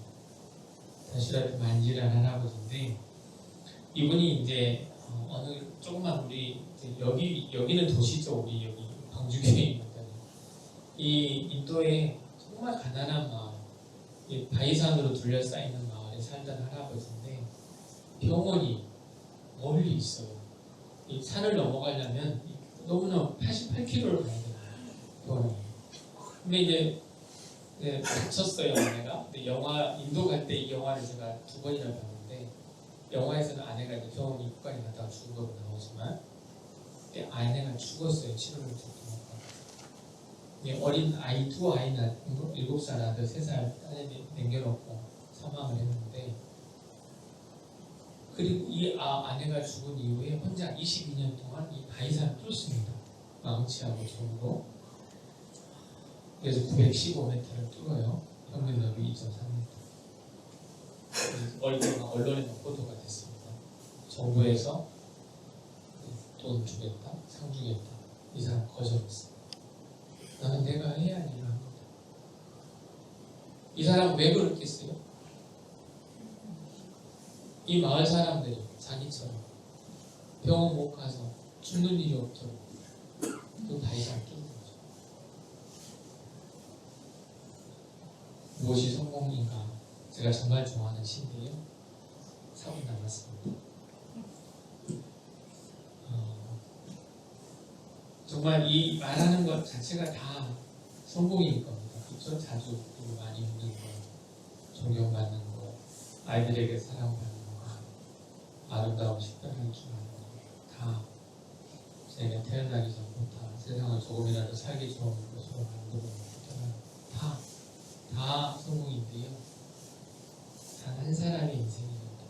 다시라도 만지란 할아버지인데 이분이 이제 어느 조그만 우리 여기는 도시죠. 우리 여기 광주교회입니다. 이 인도에 정말 가난한 마을, 이 바위산으로 둘러싸이는 마을에 살던 할아버지인데 병원이 멀리 있어요. 이 산을 넘어가려면 너무나 88km를 가야 돼요. 병원이. 근데 이제 다쳤어요, 아내가. 근데 인도 갈 때 이 영화를 제가 2번이나 봤는데 영화에서는 아내가 이제 병원 입구까지 갔다가 죽은 거로 나오지만 그때 아내가 죽었어요. 치료를 듣고. 어린 아이 7살 아들 3살 딸에 남겨놓고 사망을 했는데 그리고 이 아내가 죽은 이후에 혼자 22년 동안 이 바위산을 뚫습니다. 망치하고 종으로. 그래서 915m를 뚫어요. 평균 넓이 2.3m. 언론에 보도가 됐습니다. 정부에서 돈 주겠다, 상 주겠다. 이 사람 거절했어. 나는 내가 해야 할 일을 한 거다. 이 사람 왜 그렇겠어요? 이 마을 사람들이 자기처럼 병원 못 가서 죽는 일이 없도록 그 바위를 끼는 거죠. 무엇이 성공인가? 제가 정말 좋아하는 시인데요. 사고 남았습니다. 정말 이 말하는 것 자체가 다 성공일 겁니다. 그렇죠? 자주 많이 웃는 거, 존경받는 거, 아이들에게 사랑받는 거, 아름다운 식단을 주는 거, 다 제가 태어나기 전부터 세상을 조금이라도 살기 좋은 것으로 만들어 놓고 다 성공인데요. 단 한 사람의 인생이랍니다.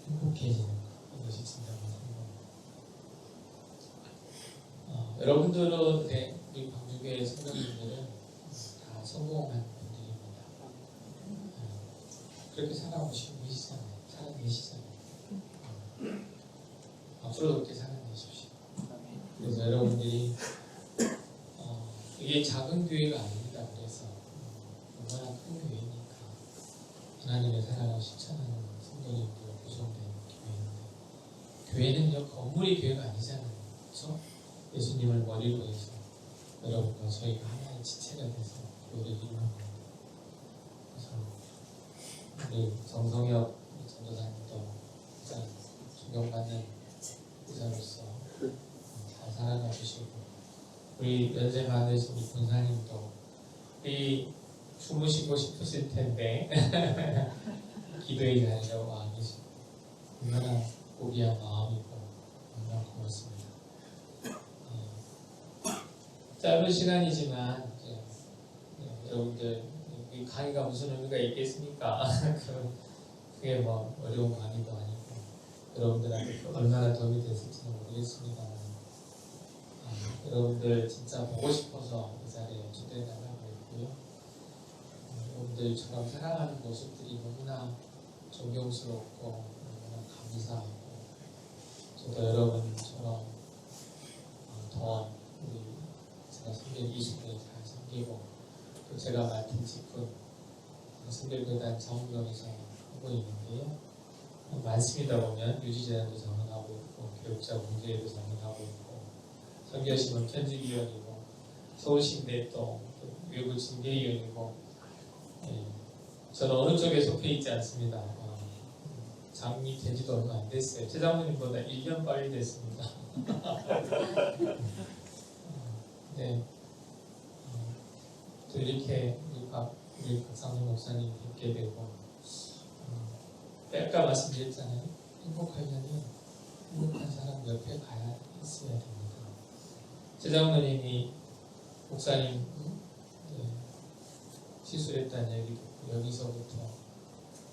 행복해지는 것, 이것이 진짜 여러분들은 우리 광주교회 성도님들은 다 성공한 분들입니다. 그렇게 살아오시고 계시잖아요. 살아계시잖아요. 앞으로도 그렇게 살아내십시오. 그래서 여러분들이 이게 작은 교회가 아닙니다. 그래서 얼마나 큰 교회니까 하나님의 사랑을 실천하는 성도님들 구성된 교회인데, 교회는요 건물이 교회가 아니잖아요. 그렇죠? 예수님을 머리로 해서 여러분과 저희가 하나의 지체가 돼서 교회를 이루는 겁니다. 그래서 우리 정성혁 전도사님도 가장 존경받는 의사로서 잘 살아가 주시고, 우리 연세 많으신 우리 권사님도 우리 주무시고 싶으실 텐데 기도의 자리에 와 계시고 얼마나 고귀한 마음이고 얼마나 고맙습니다. 짧은 시간이지만 여러분들 이 강의가 무슨 의미가 있겠습니까? 그게 뭐 어려운 강의도 아니고 여러분들한테 얼마나 도움이 됐을지는 모르겠습니다만 여러분들 진짜 보고 싶어서 이 자리에 초대해달라고 했고요. 여러분들처럼 살아가는 모습들이 너무나 존경스럽고 너무나 감사하고, 저도 여러분처럼 더 우리 제가 선별 20대 잘 섬기고 또 제가 맡은 직분 선별교단 자원경에서 하고 있는데요. 많습니다. 보면 유지재단도 자문하고 있고 교육자 문제에도 자문하고 있고 선교심은 편집위원이고 서울신대 또 외부 징계위원이고, 저는 어느 쪽에 속해 있지 않습니다. 장립된 지도 얼마 안 됐어요. 최 장모님보다 1년 빨리 됐습니다. 네. 또 이렇게 우리 박상준 목사님 뵙게 되고, 아까 말씀드렸잖아요. 행복하려면 행복한 사람 옆에 가야 있어야 됩니다. 최 장모님이 목사님 시술했다는 얘기 듣고 여기서부터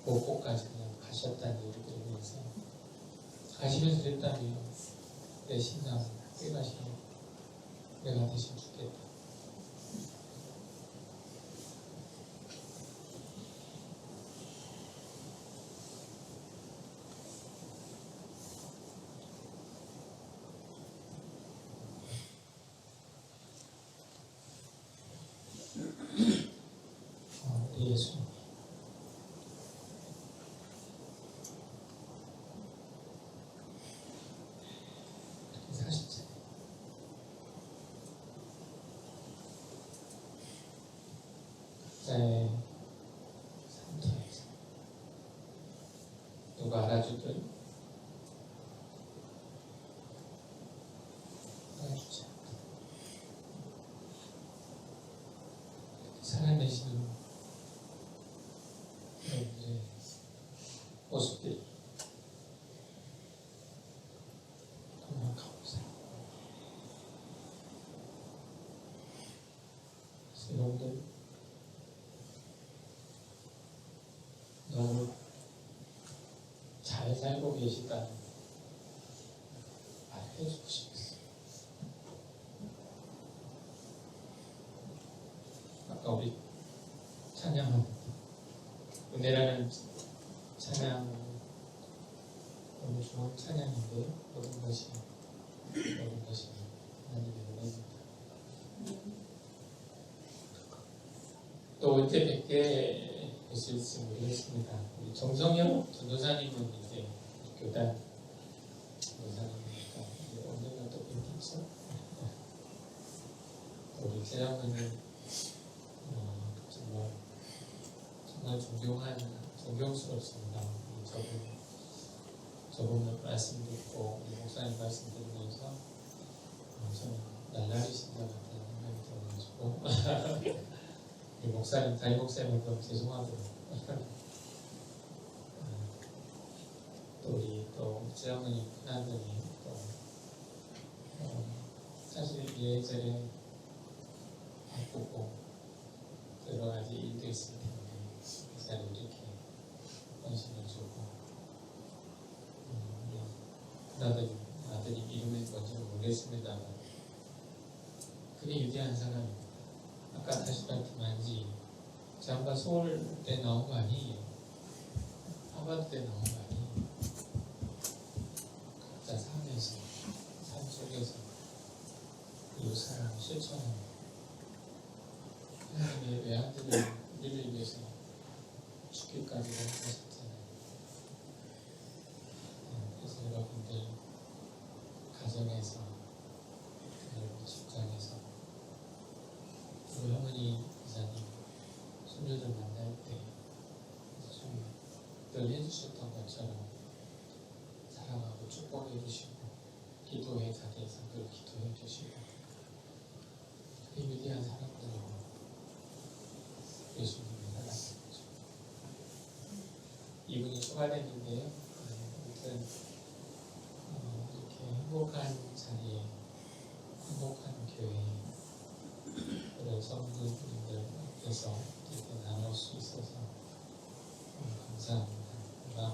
목포까지 그냥 가셨다는 얘기를 들으면서 가시면서 그랬다면 내 신랑 깨가시고 내가 대신 죽겠다. 우리 예수님 그렇게 사셨잖아요. 각자의 상태에서 누가 알아주든 알아주지 않든 살아내시는 여러분들의 모습들이 정말 감사해요. 그래서 여러분들 너무 잘 살고 계시다는 말 해주고 싶었어요. 아까 우리 찬양하는 또 언제 뵙게 되실지 모르겠습니다. 우리 정성현 전도사님은 이제 교단 전도사님이니까 언젠가 또 뵙겠죠. 우리 재장은 정말 존경스럽습니다. 저분 말씀 듣고 목사님 말씀 들으면서 저는 날라리 신자 같은 생각이 들어가지고 이 목사님, 담임 목사님 너무 죄송하더라고요. 또 우리 또 재장은이 큰아들이 또 사실 이래저래 바쁘고 여러 가지 일도 있을 텐데 그 자리에 이렇게 관심을 주고 우리 아들이 이름이 뭔지는 모르겠습니다만 그게 위대한 사람입니다. 아까 다시 말씀한지 제가 서울대 나온 거 아니에요. 하버드대 나온 거 아니에요. 각자 삶에서 삶 속에서 이 사랑을 실천합니다. 하나님의 외아들을 우리를 위해서 죽기까지 하셨잖아요. 그래서 여러분들 가정에서 여러분 직장에서 우리 어머니 이사님 손녀들 만날 때 좀 늘 해주셨던 것처럼 사랑하고 축복해 주시고 기도의 자리에서 늘 기도해 주시고 그 위대한 사람들로 예수님이 살아가셨죠. 이분이 초과됐는데요. 아무튼 이렇게 행복한 자리에 행복한 교회 그런 성도분들 앞에서 이렇게 나눌 수 있어서 감사합니다. 아마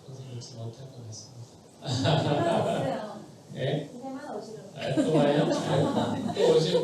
평생 잊지 못할 것 같습니다. 오세요. 네? 인생만 오시는 또 와요? 또 오시고